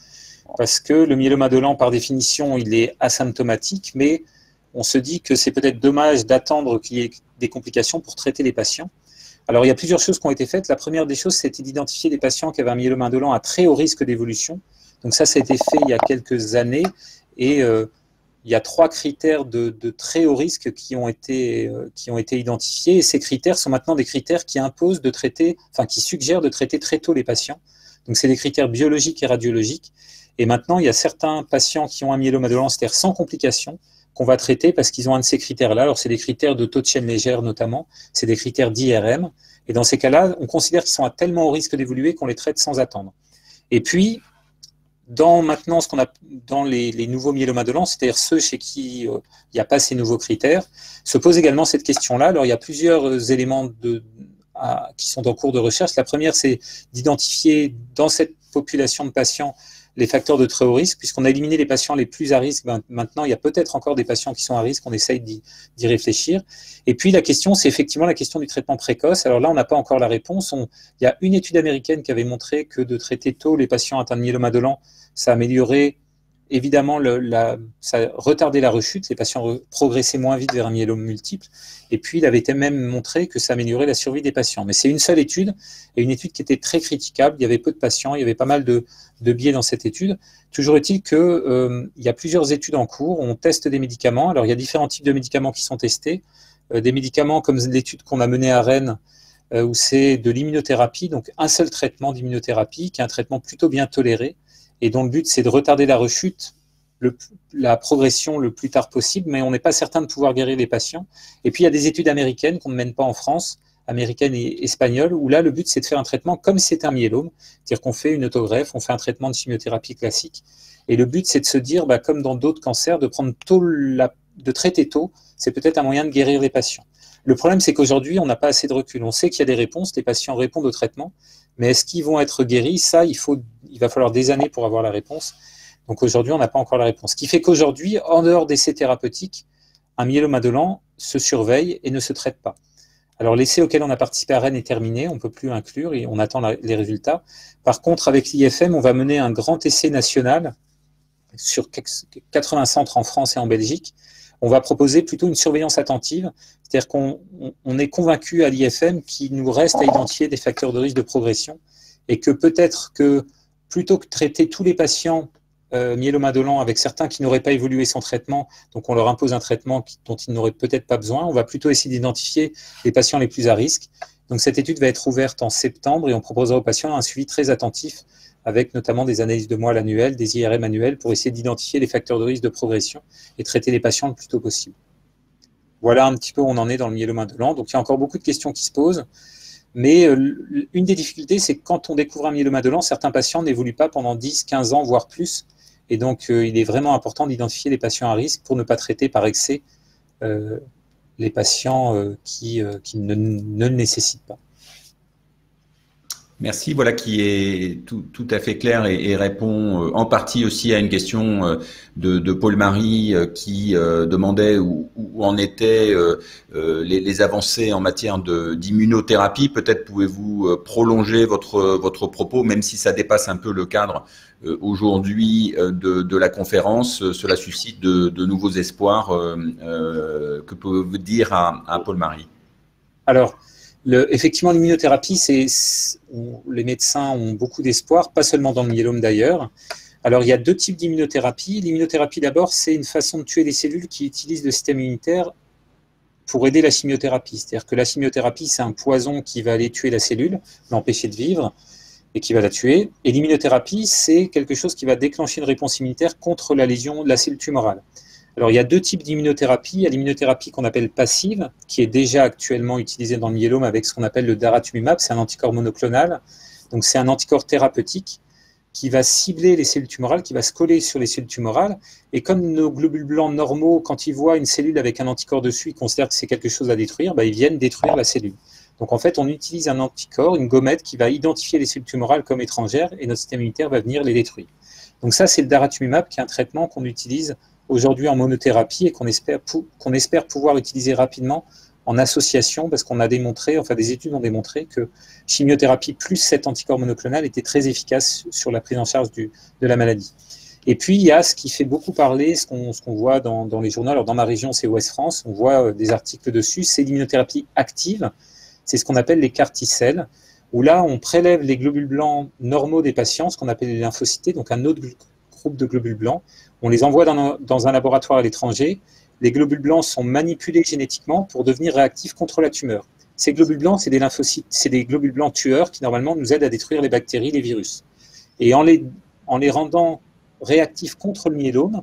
Parce que le myélome indolent, par définition, il est asymptomatique, mais on se dit que c'est peut-être dommage d'attendre qu'il y ait des complications pour traiter les patients. Alors, il y a plusieurs choses qui ont été faites. La première des choses, c'était d'identifier des patients qui avaient un myélome indolent à très haut risque d'évolution. Donc ça a été fait il y a quelques années et il y a 3 critères de très haut risque qui ont été identifiés. Et ces critères sont maintenant des critères qui imposent de traiter, qui suggèrent de traiter très tôt les patients. Donc c'est des critères biologiques et radiologiques. Et maintenant, il y a certains patients qui ont un myélome indolent, c'est-à-dire sans complications, qu'on va traiter parce qu'ils ont un de ces critères-là. Alors, c'est des critères de taux de chaîne légère notamment, c'est des critères d'IRM. Et dans ces cas-là, on considère qu'ils sont tellement au risque d'évoluer qu'on les traite sans attendre. Et puis, maintenant, dans les nouveaux myélomes indolents, c'est-à-dire ceux chez qui il n'y a pas ces nouveaux critères, se pose également cette question-là. Alors, il y a plusieurs éléments qui sont en cours de recherche. La première, c'est d'identifier dans cette population de patients les facteurs de très haut risque, puisqu'on a éliminé les patients les plus à risque. Maintenant, il y a peut-être encore des patients qui sont à risque, on essaye d'y réfléchir. Et puis, la question, c'est effectivement la question du traitement précoce. Alors là, on n'a pas encore la réponse. Il y a une étude américaine qui avait montré que de traiter tôt les patients atteints de myélome indolent, ça améliorait évidemment, ça retardait la rechute, les patients progressaient moins vite vers un myélome multiple, et puis il avait même montré que ça améliorait la survie des patients. Mais c'est une seule étude, et une étude qui était très critiquable, il y avait peu de patients, il y avait pas mal de biais dans cette étude. Toujours est-il qu'il y a plusieurs études en cours, on teste des médicaments, alors il y a différents types de médicaments qui sont testés, des médicaments comme l'étude qu'on a menée à Rennes, où c'est de l'immunothérapie, donc un seul traitement d'immunothérapie, qui est un traitement plutôt bien toléré, et dont le but, c'est de retarder la rechute, la progression le plus tard possible, mais on n'est pas certain de pouvoir guérir les patients. Et puis, il y a des études américaines qu'on ne mène pas en France, américaines et espagnoles, où là, le but, c'est de faire un traitement comme si c'était un myélome, c'est-à-dire qu'on fait une autogreffe, on fait un traitement de chimiothérapie classique, et le but, c'est de se dire, comme dans d'autres cancers, de traiter tôt, c'est peut-être un moyen de guérir les patients. Le problème, c'est qu'aujourd'hui, on n'a pas assez de recul. On sait qu'il y a des réponses, les patients répondent au traitement, mais est-ce qu'ils vont être guéris? Ça, il va falloir des années pour avoir la réponse. Donc aujourd'hui, on n'a pas encore la réponse. Ce qui fait qu'aujourd'hui, en dehors d'essais thérapeutiques, un myélome indolent se surveille et ne se traite pas. Alors l'essai auquel on a participé à Rennes est terminé, on ne peut plus inclure et on attend les résultats. Par contre, avec l'IFM, on va mener un grand essai national sur 80 centres en France et en Belgique. On va proposer plutôt une surveillance attentive, c'est-à-dire qu'on est convaincu à l'IFM qu'il nous reste à identifier des facteurs de risque de progression et que peut-être que plutôt que de traiter tous les patients myélome indolent avec certains qui n'auraient pas évolué sans traitement, donc on leur impose un traitement dont ils n'auraient peut-être pas besoin, on va plutôt essayer d'identifier les patients les plus à risque. Donc cette étude va être ouverte en septembre et on proposera aux patients un suivi très attentif avec notamment des analyses de moelle annuelles, des IRM annuelles pour essayer d'identifier les facteurs de risque de progression et traiter les patients le plus tôt possible. Voilà un petit peu où on en est dans le myélome indolent. Donc il y a encore beaucoup de questions qui se posent, mais une des difficultés, c'est que quand on découvre un myélome indolent, certains patients n'évoluent pas pendant 10, 15 ans, voire plus. Et donc il est vraiment important d'identifier les patients à risque pour ne pas traiter par excès les patients qui ne le nécessitent pas. Merci, voilà qui est tout à fait clair et répond en partie aussi à une question de Paul-Marie qui demandait où en étaient les avancées en matière d'immunothérapie. Peut-être pouvez-vous prolonger votre propos, même si ça dépasse un peu le cadre aujourd'hui de la conférence. Cela suscite de nouveaux espoirs. Que pouvez-vous dire à Paul-Marie? Alors, effectivement, l'immunothérapie, les médecins ont beaucoup d'espoir, pas seulement dans le myélome d'ailleurs. Alors, il y a deux types d'immunothérapie. L'immunothérapie, d'abord, c'est une façon de tuer les cellules qui utilisent le système immunitaire pour aider la chimiothérapie. C'est-à-dire que la chimiothérapie, c'est un poison qui va aller tuer la cellule, l'empêcher de vivre et qui va la tuer. Et l'immunothérapie, c'est quelque chose qui va déclencher une réponse immunitaire contre la lésion de la cellule tumorale. Alors, il y a deux types d'immunothérapie. Il y a l'immunothérapie qu'on appelle passive, qui est déjà actuellement utilisée dans le myélome avec ce qu'on appelle le daratumumab. C'est un anticorps monoclonal. Donc, c'est un anticorps thérapeutique qui va cibler les cellules tumorales, qui va se coller sur les cellules tumorales. Et comme nos globules blancs normaux, quand ils voient une cellule avec un anticorps dessus, ils considèrent que c'est quelque chose à détruire, ils viennent détruire la cellule. Donc, en fait, on utilise un anticorps, une gommette qui va identifier les cellules tumorales comme étrangères et notre système immunitaire va venir les détruire. Donc, ça, c'est le daratumumab, qui est un traitement qu'on utilise aujourd'hui en monothérapie et qu'on espère pouvoir utiliser rapidement en association parce qu'on a démontré, enfin des études ont démontré que chimiothérapie plus cet anticorps monoclonal était très efficace sur la prise en charge de la maladie. Et puis il y a ce qui fait beaucoup parler, ce qu'on voit dans les journaux, alors dans ma région c'est Ouest France, on voit des articles dessus, c'est l'immunothérapie active, c'est ce qu'on appelle les CAR T-cells, où là on prélève les globules blancs normaux des patients, ce qu'on appelle les lymphocytes, donc un autre groupe de globules blancs. On les envoie dans un laboratoire à l'étranger. Les globules blancs sont manipulés génétiquement pour devenir réactifs contre la tumeur. Ces globules blancs, c'est des lymphocytes, c'est des globules blancs tueurs qui normalement nous aident à détruire les bactéries, les virus. Et en les rendant réactifs contre le myélome.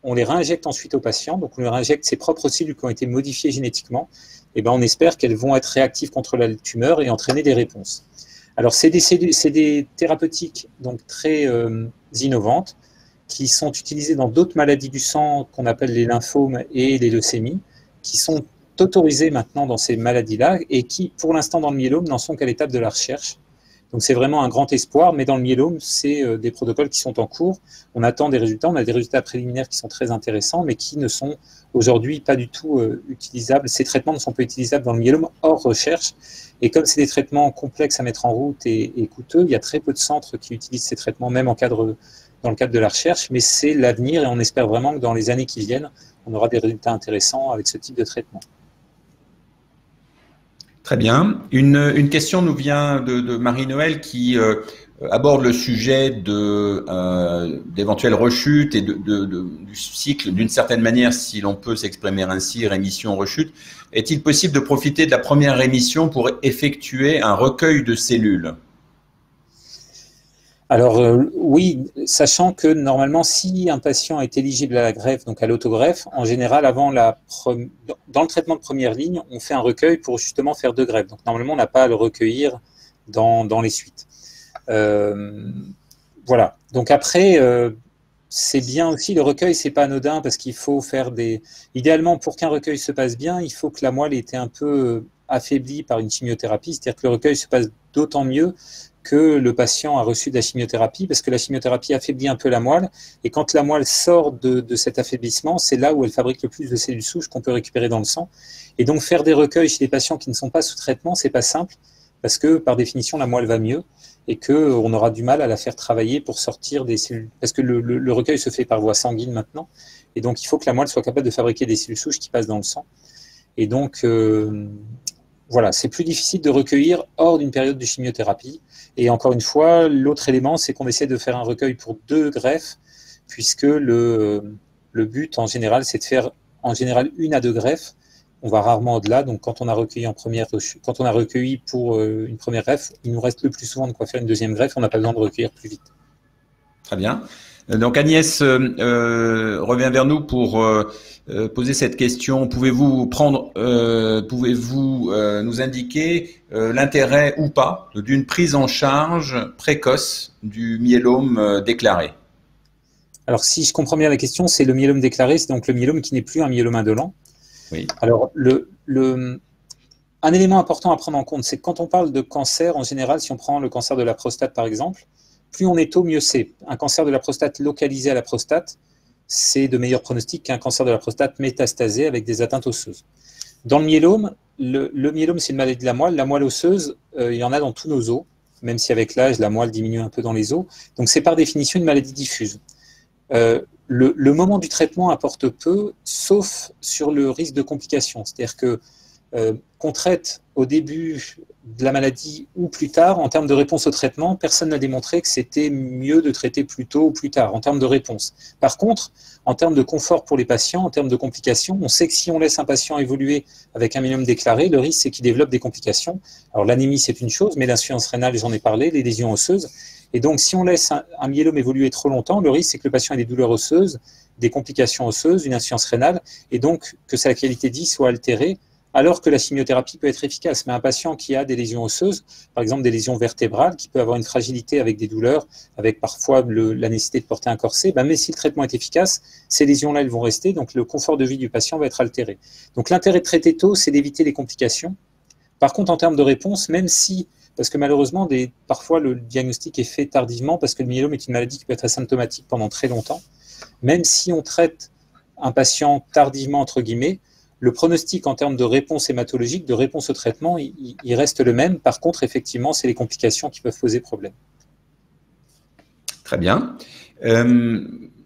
On les réinjecte ensuite aux patients, donc on leur injecte ses propres cellules qui ont été modifiées génétiquement, et ben on espère qu'elles vont être réactives contre la tumeur et entraîner des réponses. Alors c'est des thérapeutiques donc très innovantes, qui sont utilisées dans d'autres maladies du sang qu'on appelle les lymphomes et les leucémies, qui sont autorisées maintenant dans ces maladies-là et qui, pour l'instant, dans le myélome, n'en sont qu'à l'étape de la recherche. Donc c'est vraiment un grand espoir, mais dans le myélome, c'est des protocoles qui sont en cours. On attend des résultats, on a des résultats préliminaires qui sont très intéressants, mais qui ne sont aujourd'hui pas du tout utilisables. Ces traitements ne sont pas utilisables dans le myélome hors recherche. Et comme c'est des traitements complexes à mettre en route et coûteux, il y a très peu de centres qui utilisent ces traitements, même dans le cadre de la recherche, mais c'est l'avenir et on espère vraiment que dans les années qui viennent, on aura des résultats intéressants avec ce type de traitement. Très bien. Une question nous vient de Marie-Noël qui aborde le sujet d'éventuelles rechutes et du cycle, d'une certaine manière, si l'on peut s'exprimer ainsi, rémission-rechute. Est-il possible de profiter de la première rémission pour effectuer un recueil de cellules ? Alors oui, sachant que normalement, si un patient est éligible à la greffe, donc à l'autogreffe, en général, dans le traitement de première ligne, on fait un recueil pour justement faire 2 greffes. Donc normalement, on n'a pas à le recueillir dans les suites. Voilà. Donc après, c'est bien aussi, le recueil, c'est pas anodin parce qu'il faut faire idéalement, pour qu'un recueil se passe bien, il faut que la moelle ait été un peu affaiblie par une chimiothérapie, c'est-à-dire que le recueil se passe d'autant mieux que le patient a reçu de la chimiothérapie, parce que la chimiothérapie affaiblit un peu la moelle, et quand la moelle sort de cet affaiblissement, c'est là où elle fabrique le plus de cellules souches qu'on peut récupérer dans le sang. Et donc faire des recueils chez des patients qui ne sont pas sous traitement, c'est pas simple, parce que par définition, la moelle va mieux, et qu'on aura du mal à la faire travailler pour sortir des cellules, parce que le recueil se fait par voie sanguine maintenant, et donc il faut que la moelle soit capable de fabriquer des cellules souches qui passent dans le sang. Et donc, voilà, c'est plus difficile de recueillir hors d'une période de chimiothérapie. Et encore une fois, l'autre élément, c'est qu'on essaie de faire un recueil pour 2 greffes, puisque le but, en général, c'est de faire, en général, 1 à 2 greffes. On va rarement au-delà. Donc, quand on a recueilli pour une première greffe, il nous reste le plus souvent de quoi faire une deuxième greffe. On n'a pas besoin de recueillir plus vite. Très bien. Donc, Agnès revient vers nous pour poser cette question. Pouvez-vous nous indiquer l'intérêt ou pas d'une prise en charge précoce du myélome déclaré? Alors, si je comprends bien la question, c'est le myélome déclaré, c'est donc le myélome qui n'est plus un myélome indolent. Oui. Alors, un élément important à prendre en compte, c'est que quand on parle de cancer, en général, si on prend le cancer de la prostate, par exemple, plus on est tôt, mieux c'est. Un cancer de la prostate localisé à la prostate, c'est de meilleurs pronostics qu'un cancer de la prostate métastasé avec des atteintes osseuses. Dans le myélome, le myélome, c'est une maladie de la moelle. La moelle osseuse, il y en a dans tous nos os, même si avec l'âge, la moelle diminue un peu dans les os. Donc, c'est par définition une maladie diffuse. Le moment du traitement apporte peu, sauf sur le risque de complications. C'est-à-dire que qu'on traite au début de la maladie ou plus tard, en termes de réponse au traitement, personne n'a démontré que c'était mieux de traiter plus tôt ou plus tard, en termes de réponse. Par contre, en termes de confort pour les patients, en termes de complications, on sait que si on laisse un patient évoluer avec un myélome déclaré, le risque c'est qu'il développe des complications. Alors l'anémie c'est une chose, mais l'insuffisance rénale, j'en ai parlé, les lésions osseuses. Et donc si on laisse un myélome évoluer trop longtemps, le risque c'est que le patient ait des douleurs osseuses, des complications osseuses, une insuffisance rénale, et donc que sa qualité de vie soit altérée, alors que la chimiothérapie peut être efficace. Mais un patient qui a des lésions osseuses, par exemple des lésions vertébrales, qui peut avoir une fragilité avec des douleurs, avec parfois la nécessité de porter un corset, mais si le traitement est efficace, ces lésions-là, elles vont rester, donc le confort de vie du patient va être altéré. Donc l'intérêt de traiter tôt, c'est d'éviter les complications. Par contre, en termes de réponse, même si, parce que malheureusement, parfois le diagnostic est fait tardivement, parce que le myélome est une maladie qui peut être asymptomatique pendant très longtemps, même si on traite un patient tardivement, entre guillemets, le pronostic en termes de réponse hématologique, de réponse au traitement, il reste le même. Par contre, effectivement, c'est les complications qui peuvent poser problème. Très bien.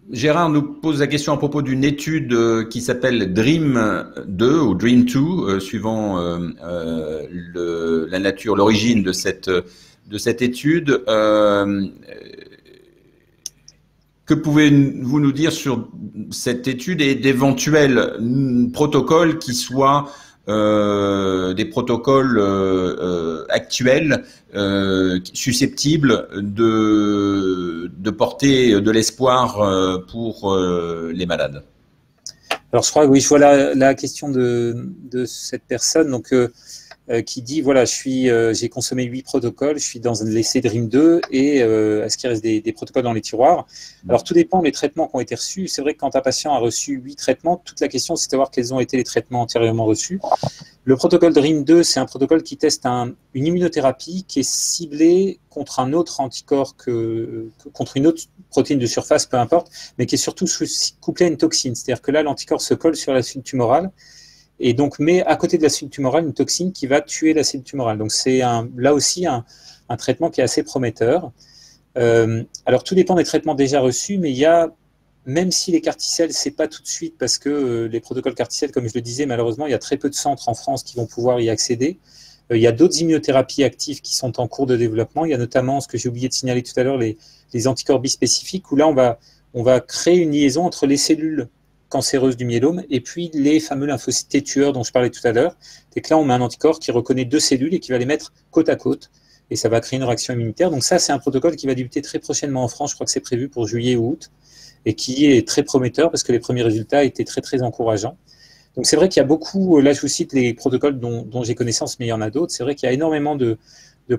Gérard nous pose la question à propos d'une étude qui s'appelle DREAM2 ou DREAM2, suivant la nature, l'origine de cette étude. Que pouvez-vous nous dire sur cette étude et d'éventuels protocoles qui soient des protocoles actuels susceptibles de porter de l'espoir pour les malades? Alors, je crois que oui, je vois la question de cette personne. Donc, qui dit, voilà, j'ai consommé 8 protocoles, je suis dans l'essai DREAM 2 et est-ce qu'il reste des protocoles dans les tiroirs? Alors, tout dépend des traitements qui ont été reçus. C'est vrai que quand un patient a reçu 8 traitements, toute la question, c'est de savoir quels ont été les traitements antérieurement reçus. Le protocole DREAM 2, c'est un protocole qui teste une immunothérapie qui est ciblée contre un autre anticorps contre une autre protéine de surface, peu importe, mais qui est surtout couplée à une toxine. C'est-à-dire que là, l'anticorps se colle sur la cellule tumorale et donc met à côté de la cellule tumorale une toxine qui va tuer la cellule tumorale. Donc c'est là aussi un traitement qui est assez prometteur. Alors tout dépend des traitements déjà reçus, mais il y a, même si les CAR-T-cells, c'est pas tout de suite parce que les protocoles CAR-T-cells, comme je le disais, malheureusement, il y a très peu de centres en France qui vont pouvoir y accéder. Il y a d'autres immunothérapies actives qui sont en cours de développement. Il y a notamment, ce que j'ai oublié de signaler tout à l'heure, les anticorps bispécifiques, où là, on va créer une liaison entre les cellules cancéreuses du myélome et puis les fameux lymphocytes T tueurs dont je parlais tout à l'heure. Et que là, on met un anticorps qui reconnaît 2 cellules et qui va les mettre côte à côte. Et ça va créer une réaction immunitaire. Donc ça, c'est un protocole qui va débuter très prochainement en France. Je crois que c'est prévu pour juillet ou août. Et qui est très prometteur parce que les premiers résultats étaient très, très encourageants. Donc c'est vrai qu'il y a beaucoup, là je vous cite les protocoles dont j'ai connaissance, mais il y en a d'autres. C'est vrai qu'il y a énormément de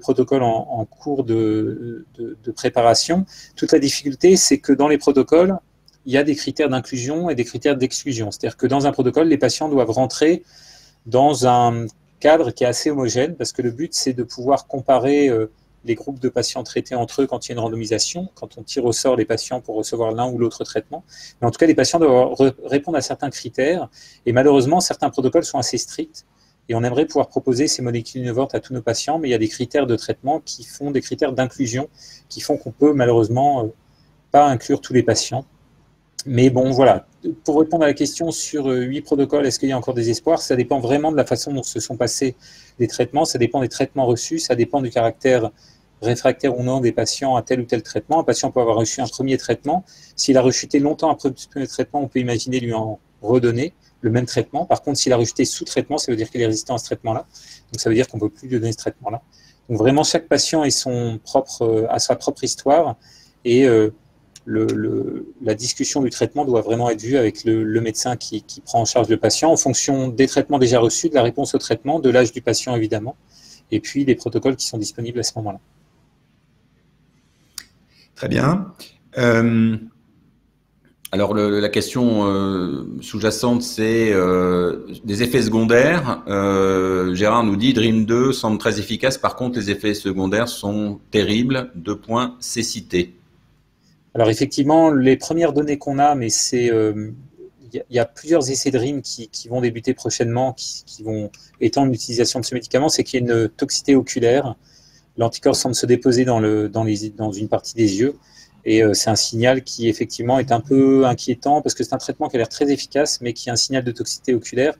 protocoles en cours de préparation. Toute la difficulté, c'est que dans les protocoles, il y a des critères d'inclusion et des critères d'exclusion. C'est-à-dire que dans un protocole, les patients doivent rentrer dans un cadre qui est assez homogène parce que le but, c'est de pouvoir comparer les groupes de patients traités entre eux quand il y a une randomisation, quand on tire au sort les patients pour recevoir l'un ou l'autre traitement. Mais en tout cas, les patients doivent répondre à certains critères. Et malheureusement, certains protocoles sont assez stricts. Et on aimerait pouvoir proposer ces molécules innovantes à tous nos patients, mais il y a des critères de traitement qui font des critères d'inclusion, qui font qu'on peut malheureusement pas inclure tous les patients. Mais bon, voilà. Pour répondre à la question sur 8 protocoles, est-ce qu'il y a encore des espoirs? Ça dépend vraiment de la façon dont se sont passés les traitements, ça dépend des traitements reçus, ça dépend du caractère réfractaire ou non des patients à tel ou tel traitement. Un patient peut avoir reçu un premier traitement. S'il a rechuté longtemps après le premier traitement, on peut imaginer lui en redonner le même traitement. Par contre, s'il a rejeté sous traitement, ça veut dire qu'il est résistant à ce traitement-là. Donc, ça veut dire qu'on ne peut plus lui donner ce traitement-là. Donc, vraiment, chaque patient a sa propre histoire et la discussion du traitement doit vraiment être vue avec le médecin qui prend en charge le patient en fonction des traitements déjà reçus, de la réponse au traitement, de l'âge du patient évidemment, et puis des protocoles qui sont disponibles à ce moment-là. Très bien. Alors la question sous-jacente, c'est des effets secondaires. Gérard nous dit DREAM 2 semble très efficace, par contre les effets secondaires sont terribles. 2 points, cécité. Alors effectivement, les premières données qu'on a, mais c'est il y a plusieurs essais DREAM qui vont débuter prochainement, qui vont étendre l'utilisation de ce médicament, c'est qu'il y a une toxicité oculaire. L'anticorps semble se déposer dans une partie des yeux. Et c'est un signal qui, effectivement, est un peu inquiétant parce que c'est un traitement qui a l'air très efficace, mais qui a un signal de toxicité oculaire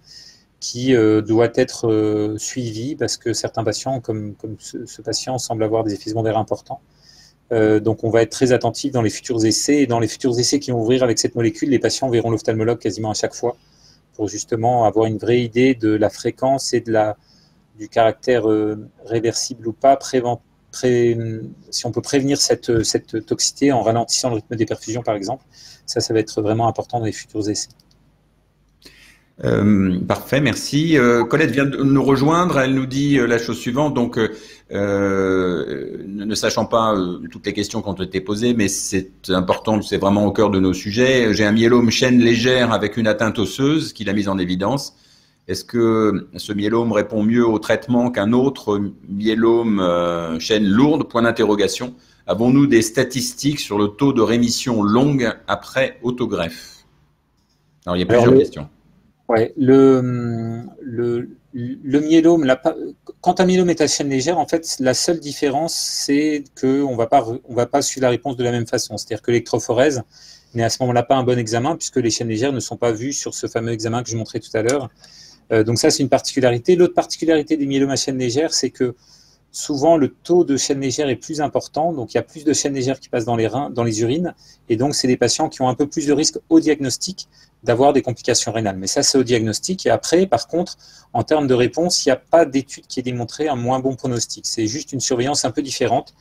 qui doit être suivi parce que certains patients, comme ce patient, semblent avoir des effets secondaires importants. Donc, on va être très attentif dans les futurs essais. Et dans les futurs essais qui vont ouvrir avec cette molécule, les patients verront l'ophtalmologue quasiment à chaque fois pour justement avoir une vraie idée de la fréquence et du caractère réversible ou pas, si on peut prévenir cette toxicité en ralentissant le rythme des perfusions, par exemple. Ça va être vraiment important dans les futurs essais. Parfait, merci. Colette vient de nous rejoindre, elle nous dit la chose suivante, donc ne sachant pas toutes les questions qui ont été posées, mais c'est important, c'est vraiment au cœur de nos sujets. J'ai un myélome chaîne légère avec une atteinte osseuse qu'il a mise en évidence. Est-ce que ce myélome répond mieux au traitement qu'un autre myélome chaîne lourde? Point d'interrogation. Avons-nous des statistiques sur le taux de rémission longue après autogreffe? Alors, il y a plusieurs questions. Ouais, le myélome, quand un myélome est à chaîne légère, en fait, la seule différence, c'est qu'on ne va pas suivre la réponse de la même façon. C'est-à-dire que l'électrophorèse n'est à ce moment-là pas un bon examen, puisque les chaînes légères ne sont pas vues sur ce fameux examen que je montrais tout à l'heure. Donc ça, c'est une particularité. L'autre particularité des myélomes à chaîne légère, c'est que souvent, le taux de chaîne légère est plus important. Donc, il y a plus de chaînes légères qui passent dans les reins, dans les urines. Et donc, c'est des patients qui ont un peu plus de risque au diagnostic d'avoir des complications rénales. Mais ça, c'est au diagnostic. Et après, par contre, en termes de réponse, il n'y a pas d'étude qui ait démontré un moins bon pronostic. C'est juste une surveillance un peu différente,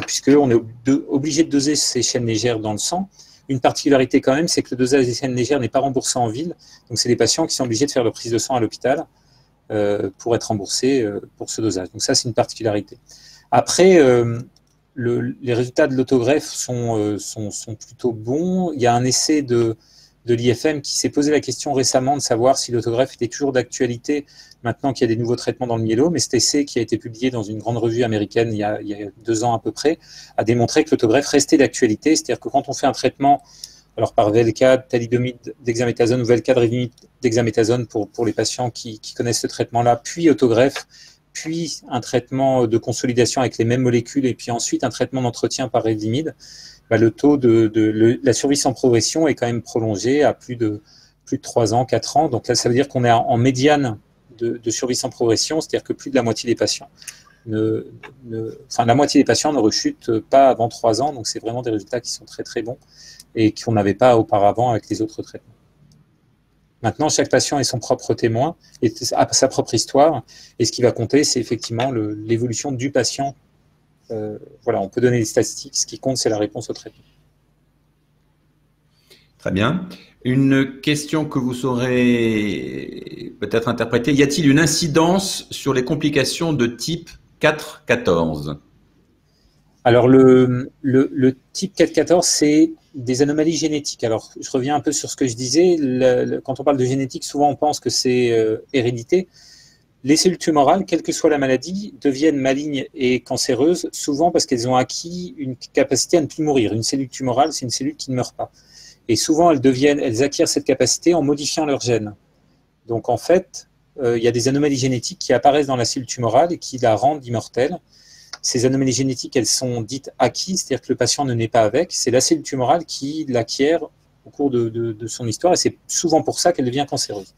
puisqu'on est obligé de doser ces chaînes légères dans le sang. Une particularité quand même, c'est que le dosage des chaînes légères n'est pas remboursé en ville. Donc, c'est des patients qui sont obligés de faire leur prise de sang à l'hôpital pour être remboursés pour ce dosage. Donc, ça, c'est une particularité. Après, les résultats de l'autogreffe sont plutôt bons. Il y a un essai de l'IFM qui s'est posé la question récemment de savoir si l'autogreffe était toujours d'actualité maintenant qu'il y a des nouveaux traitements dans le myélome. Et cet essai, qui a été publié dans une grande revue américaine il y a 2 ans à peu près, a démontré que l'autogreffe restait d'actualité. C'est-à-dire que quand on fait un traitement, alors par Velcade, thalidomide dexaméthasone ou Velcade rivimide dexaméthasone pour les patients qui connaissent ce traitement-là, puis autogreffe, puis un traitement de consolidation avec les mêmes molécules, et puis ensuite un traitement d'entretien par rivimide, le taux de la survie sans progression est quand même prolongé à plus de 3 ans, 4 ans. Donc là, ça veut dire qu'on est en médiane de survie sans progression, c'est-à-dire que plus de la moitié des patients la moitié des patients ne rechutent pas avant 3 ans. Donc c'est vraiment des résultats qui sont très très bons et qu'on n'avait pas auparavant avec les autres traitements. Maintenant, chaque patient est son propre témoin et a sa propre histoire. Et ce qui va compter, c'est effectivement l'évolution du patient. Voilà, on peut donner des statistiques. Ce qui compte, c'est la réponse au traitement. Très bien. Une question que vous saurez peut-être interpréter. Y a-t-il une incidence sur les complications de type 4-14 ? Alors, le type 4-14, c'est des anomalies génétiques. Alors, je reviens un peu sur ce que je disais. Quand on parle de génétique, souvent on pense que c'est hérédité. Les cellules tumorales, quelle que soit la maladie, deviennent malignes et cancéreuses, souvent parce qu'elles ont acquis une capacité à ne plus mourir. Une cellule tumorale, c'est une cellule qui ne meurt pas. Et souvent, elles acquièrent cette capacité en modifiant leurs gènes. Donc, en fait, il y a des anomalies génétiques qui apparaissent dans la cellule tumorale et qui la rendent immortelle. Ces anomalies génétiques, elles sont dites acquises, c'est-à-dire que le patient ne naît pas avec. C'est la cellule tumorale qui l'acquiert au cours de son histoire, et c'est souvent pour ça qu'elle devient cancéreuse.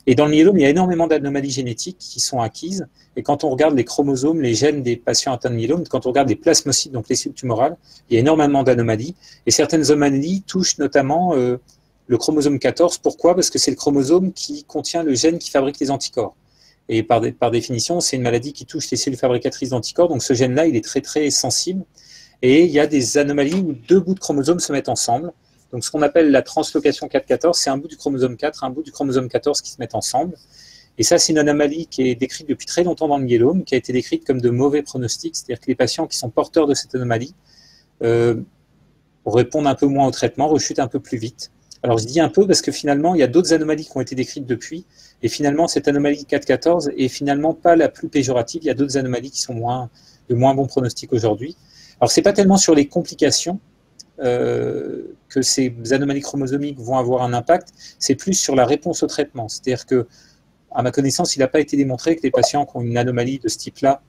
Et dans le myélome, il y a énormément d'anomalies génétiques qui sont acquises. Et quand on regarde les chromosomes, les gènes des patients atteints de myélome, quand on regarde les plasmocytes, donc les cellules tumorales, il y a énormément d'anomalies. Et certaines anomalies touchent notamment le chromosome 14. Pourquoi ? Parce que c'est le chromosome qui contient le gène qui fabrique les anticorps. Et par définition, c'est une maladie qui touche les cellules fabricatrices d'anticorps. Donc ce gène-là, il est très très sensible. Et il y a des anomalies où 2 bouts de chromosomes se mettent ensemble. Donc ce qu'on appelle la translocation 4-14, c'est un bout du chromosome 4, un bout du chromosome 14 qui se mettent ensemble. Et ça, c'est une anomalie qui est décrite depuis très longtemps dans le myélome, qui a été décrite comme de mauvais pronostics, c'est-à-dire que les patients qui sont porteurs de cette anomalie répondent un peu moins au traitement, rechutent un peu plus vite. Alors je dis un peu parce que finalement, il y a d'autres anomalies qui ont été décrites depuis, et finalement, cette anomalie 4-14 est finalement pas la plus péjorative. Il y a d'autres anomalies qui sont de moins bons pronostics aujourd'hui. Alors c'est pas tellement sur les complications que ces anomalies chromosomiques vont avoir un impact, c'est plus sur la réponse au traitement. C'est-à-dire que, à ma connaissance, il n'a pas été démontré que les patients qui ont une anomalie de ce type-là,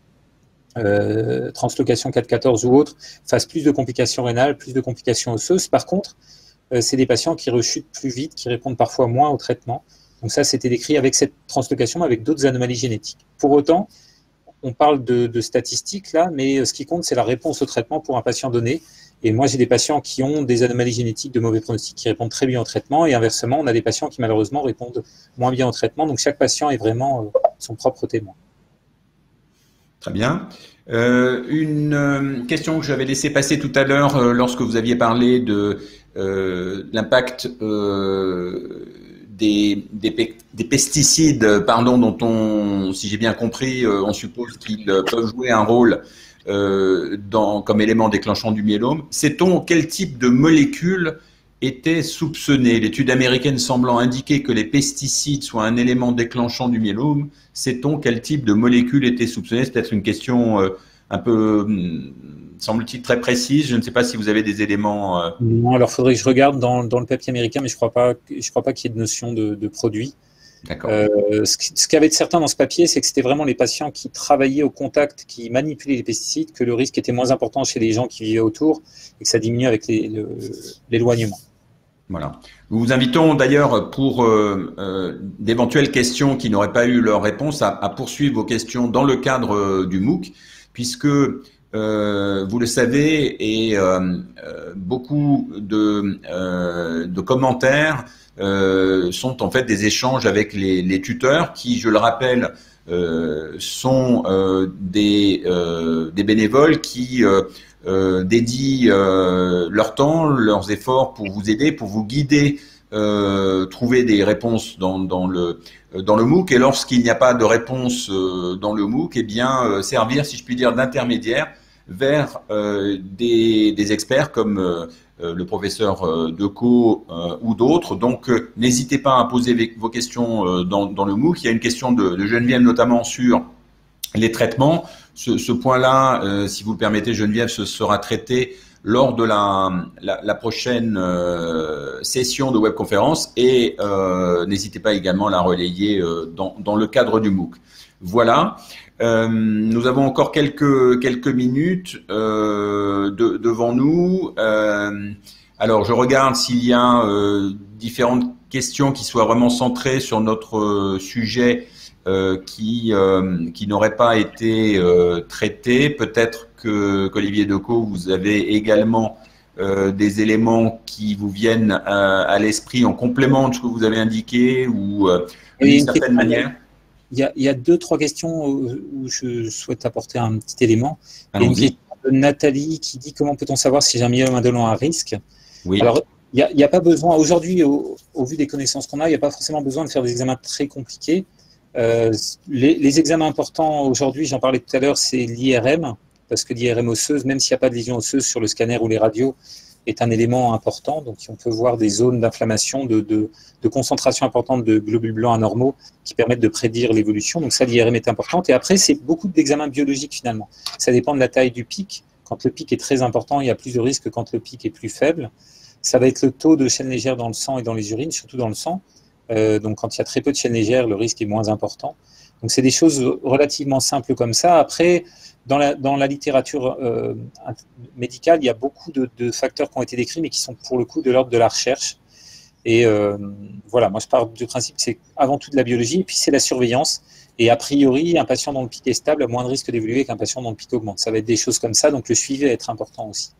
translocation 4-14 ou autre, fassent plus de complications rénales, plus de complications osseuses. Par contre, c'est des patients qui rechutent plus vite, qui répondent parfois moins au traitement. Donc ça, c'était décrit avec cette translocation, mais avec d'autres anomalies génétiques. Pour autant, on parle de statistiques là, mais ce qui compte, c'est la réponse au traitement pour un patient donné. Et moi, j'ai des patients qui ont des anomalies génétiques de mauvais pronostics qui répondent très bien au traitement. Et inversement, on a des patients qui malheureusement répondent moins bien au traitement. Donc chaque patient est vraiment son propre témoin. Très bien. Une question que j'avais laissé passer tout à l'heure lorsque vous aviez parlé de l'impact des pesticides, dont on, si j'ai bien compris, on suppose qu'ils peuvent jouer un rôle comme élément déclenchant du myélome. Sait-on quel type de molécule était soupçonné? L'étude américaine semblant indiquer que les pesticides soient un élément déclenchant du myélome, sait-on quel type de molécule était soupçonné? C'est peut-être une question un peu, semble-t-il, très précise. Je ne sais pas si vous avez des éléments. Non, alors il faudrait que je regarde dans le papier américain, mais je crois pas qu'il y ait de notion de produit. D'accord. Ce qu'il y avait de certain dans ce papier, c'est que c'était vraiment les patients qui travaillaient au contact, qui manipulaient les pesticides, que le risque était moins important chez les gens qui vivaient autour et que ça diminuait avec l'éloignement. Voilà. Nous vous invitons d'ailleurs pour d'éventuelles questions qui n'auraient pas eu leur réponse à poursuivre vos questions dans le cadre du MOOC, puisque vous le savez, et beaucoup de commentaires sont en fait des échanges avec les tuteurs qui, je le rappelle, sont des bénévoles qui dédient leur temps, leurs efforts pour vous aider, pour vous guider, trouver des réponses dans le MOOC, et lorsqu'il n'y a pas de réponse dans le MOOC, eh bien servir, si je puis dire, d'intermédiaire vers des experts comme le professeur Decaux ou d'autres. Donc n'hésitez pas à poser vos questions dans le MOOC. Il y a une question de Geneviève notamment sur les traitements. Ce point-là, si vous le permettez, Geneviève, ce sera traité lors de la prochaine session de webconférence, et n'hésitez pas également à la relayer dans le cadre du MOOC. Voilà. Nous avons encore quelques minutes devant nous. Alors, je regarde s'il y a différentes questions qui soient vraiment centrées sur notre sujet qui n'auraient pas été traitées. Peut-être qu'Olivier Decaux, vous avez également des éléments qui vous viennent à l'esprit en complément de ce que vous avez indiqué ou d'une certaine manière. Il y a deux, trois questions où je souhaite apporter un petit élément. Il y a une question de Nathalie qui dit: comment peut-on savoir si j'ai un myélome indolent à risque? Oui. Alors, il n'y a pas besoin, aujourd'hui, au vu des connaissances qu'on a, il n'y a pas forcément besoin de faire des examens très compliqués. Les examens importants aujourd'hui, j'en parlais tout à l'heure, c'est l'IRM, parce que l'IRM osseuse, même s'il n'y a pas de lésion osseuse sur le scanner ou les radios, est un élément important. Donc, on peut voir des zones d'inflammation, de concentration importante de globules blancs anormaux qui permettent de prédire l'évolution. Donc, ça, l'IRM est importante. Et après, c'est beaucoup d'examens biologiques, finalement. Ça dépend de la taille du pic. Quand le pic est très important, il y a plus de risques que quand le pic est plus faible. Ça va être le taux de chaînes légères dans le sang et dans les urines, surtout dans le sang. Donc, quand il y a très peu de chaînes légères, le risque est moins important. Donc, c'est des choses relativement simples comme ça. Après, dans la littérature médicale, il y a beaucoup de facteurs qui ont été décrits, mais qui sont pour le coup de l'ordre de la recherche. Et voilà, moi je pars du principe que c'est avant tout de la biologie, et puis c'est la surveillance. Et a priori, un patient dont le pic est stable a moins de risque d'évoluer qu'un patient dont le pic augmente. Ça va être des choses comme ça, donc le suivi va être important aussi.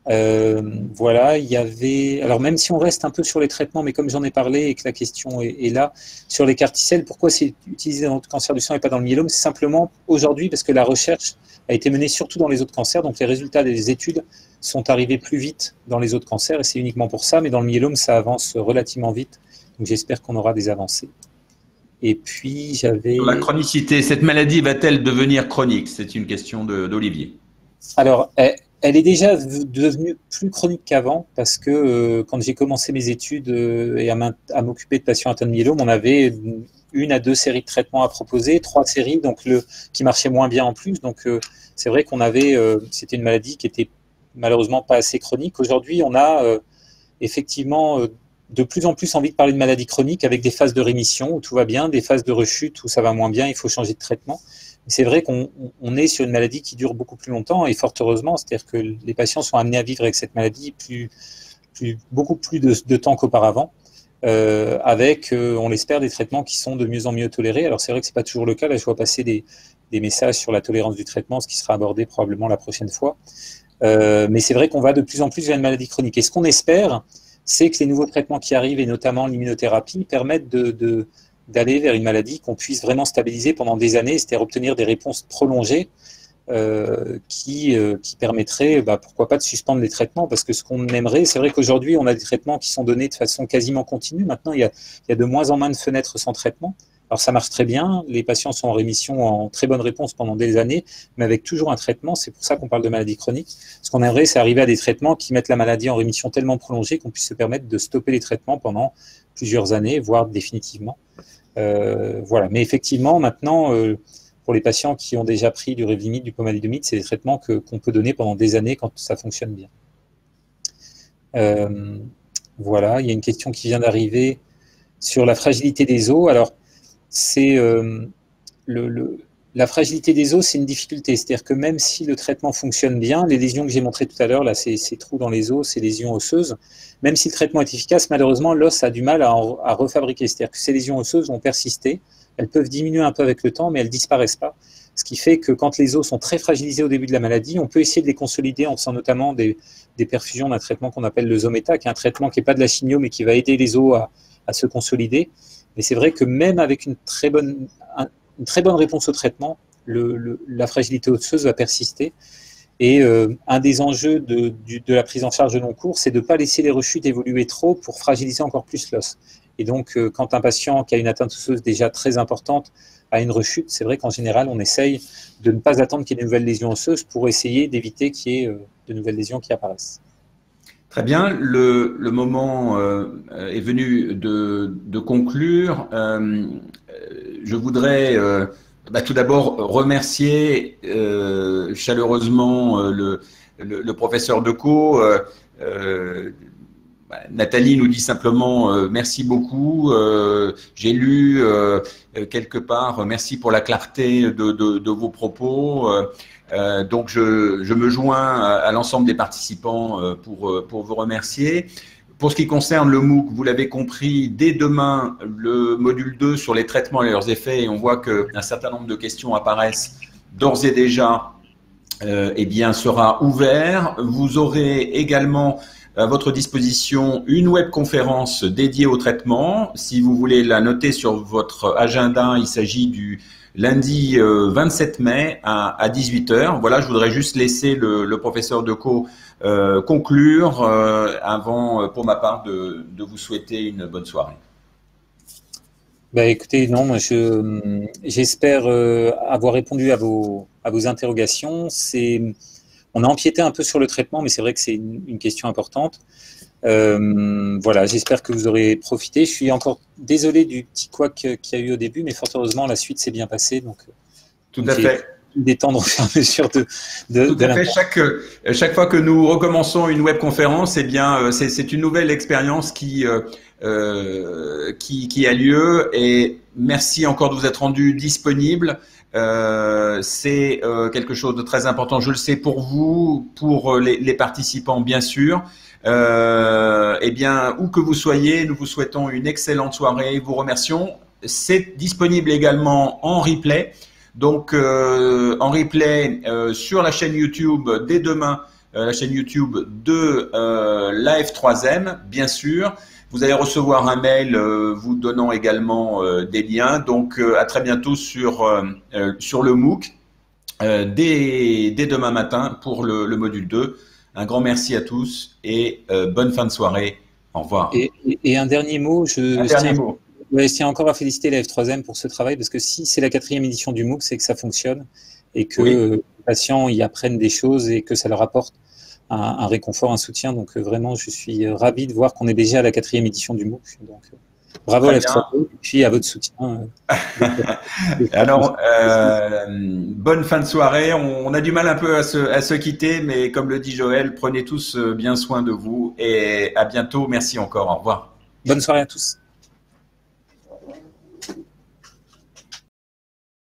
Voilà, il y avait... Alors même si on reste un peu sur les traitements, mais comme j'en ai parlé et que la question est là, sur les CAR-T-cells, pourquoi c'est utilisé dans le cancer du sang et pas dans le myélome? C'est simplement aujourd'hui parce que la recherche a été menée surtout dans les autres cancers, donc les résultats des études sont arrivés plus vite dans les autres cancers, et c'est uniquement pour ça, mais dans le myélome, ça avance relativement vite, donc j'espère qu'on aura des avancées. Et puis j'avais... Sur la chronicité, cette maladie va-t-elle devenir chronique? C'est une question d'Olivier. Alors, elle est déjà devenue plus chronique qu'avant, parce que quand j'ai commencé mes études et à m'occuper de patients atteints de myélome, on avait 1 à 2 séries de traitements à proposer, 3 séries, donc qui marchaient moins bien en plus. Donc c'est vrai qu'on avait, c'était une maladie qui était malheureusement pas assez chronique. Aujourd'hui, on a effectivement de plus en plus envie de parler de maladie chronique avec des phases de rémission où tout va bien, des phases de rechute où ça va moins bien, il faut changer de traitement. C'est vrai qu'on est sur une maladie qui dure beaucoup plus longtemps, et fort heureusement, c'est-à-dire que les patients sont amenés à vivre avec cette maladie beaucoup plus de temps qu'auparavant, avec, on l'espère, des traitements qui sont de mieux en mieux tolérés. Alors c'est vrai que ce n'est pas toujours le cas, là je vois passer des messages sur la tolérance du traitement, ce qui sera abordé probablement la prochaine fois. Mais c'est vrai qu'on va de plus en plus vers une maladie chronique. Et ce qu'on espère, c'est que les nouveaux traitements qui arrivent, et notamment l'immunothérapie, permettent d'aller vers une maladie qu'on puisse vraiment stabiliser pendant des années, c'est-à-dire obtenir des réponses prolongées qui permettraient, pourquoi pas, de suspendre les traitements, parce que ce qu'on aimerait, c'est vrai qu'aujourd'hui, on a des traitements qui sont donnés de façon quasiment continue. Maintenant, il y a de moins en moins de fenêtres sans traitement. Alors, ça marche très bien, les patients sont en rémission en très bonne réponse pendant des années, mais avec toujours un traitement. C'est pour ça qu'on parle de maladie chronique. Ce qu'on aimerait, c'est arriver à des traitements qui mettent la maladie en rémission tellement prolongée qu'on puisse se permettre de stopper les traitements pendant plusieurs années, voire définitivement. Voilà. Mais effectivement, maintenant, pour les patients qui ont déjà pris du Revlimid, du pomalidomide, c'est des traitements qu'on peut donner pendant des années quand ça fonctionne bien. Voilà, il y a une question qui vient d'arriver sur la fragilité des os. Alors, c'est la fragilité des os, c'est une difficulté. C'est-à-dire que même si le traitement fonctionne bien, les lésions que j'ai montrées tout à l'heure, là, ces trous dans les os, ces lésions osseuses, même si le traitement est efficace, malheureusement, l'os a du mal à refabriquer. C'est-à-dire que ces lésions osseuses vont persister. Elles peuvent diminuer un peu avec le temps, mais elles ne disparaissent pas. Ce qui fait que quand les os sont très fragilisés au début de la maladie, on peut essayer de les consolider en faisant notamment des perfusions d'un traitement qu'on appelle le Zometa, qui est un traitement qui n'est pas de la chimio, mais qui va aider les os à se consolider. Mais c'est vrai que même avec une très bonne réponse au traitement, la fragilité osseuse va persister. Et un des enjeux de la prise en charge de long cours, c'est de ne pas laisser les rechutes évoluer trop pour fragiliser encore plus l'os. Et donc, quand un patient qui a une atteinte osseuse déjà très importante a une rechute, c'est vrai qu'en général, on essaye de ne pas attendre qu'il y ait de nouvelles lésions osseuses pour essayer d'éviter qu'il y ait de nouvelles lésions qui apparaissent. Très bien, le moment est venu de conclure. Je voudrais tout d'abord remercier chaleureusement le professeur Decaux. Nathalie nous dit simplement merci beaucoup. J'ai lu quelque part merci pour la clarté de vos propos. Donc je me joins à l'ensemble des participants pour vous remercier. Pour ce qui concerne le MOOC, vous l'avez compris, dès demain, le module 2 sur les traitements et leurs effets, et on voit qu'un certain nombre de questions apparaissent d'ores et déjà, sera ouvert. Vous aurez également à votre disposition une webconférence dédiée au traitement. Si vous voulez la noter sur votre agenda, il s'agit du lundi 27 mai à 18 h. Voilà, je voudrais juste laisser le professeur Decaux conclure avant, pour ma part, de vous souhaiter une bonne soirée. Écoutez, non, j'espère avoir répondu à vos interrogations. On a empiété un peu sur le traitement, mais c'est vrai que c'est une question importante. Voilà, j'espère que vous aurez profité. Je suis encore désolé du petit couac qu'il y a eu au début, mais fort heureusement, la suite s'est bien passée. Donc, tout à fait. Détendre au fur et à mesure Tout à fait. Chaque fois que nous recommençons une webconférence, c'est une nouvelle expérience qui a lieu. Et merci encore de vous être rendu disponible. C'est quelque chose de très important. Je le sais pour vous, pour les participants, bien sûr. Où que vous soyez, nous vous souhaitons une excellente soirée. Vous remercions. C'est disponible également en replay. Donc, en replay sur la chaîne YouTube dès demain, la chaîne YouTube de l'AF3M, bien sûr. Vous allez recevoir un mail vous donnant également des liens. Donc, à très bientôt sur le MOOC dès demain matin pour le module 2. Un grand merci à tous et bonne fin de soirée. Au revoir. Et un dernier mot. Je tiens encore à féliciter la F3M pour ce travail, parce que si c'est la 4e édition du MOOC, c'est que ça fonctionne et que les patients y apprennent des choses et que ça leur apporte un réconfort, un soutien. Donc vraiment, je suis ravi de voir qu'on est déjà à la 4e édition du MOOC. Donc bravo à la F3M et puis à votre soutien. Alors, bonne fin de soirée. On a du mal un peu à se quitter, mais comme le dit Joël, prenez tous bien soin de vous et à bientôt. Merci encore. Au revoir. Bonne soirée à tous.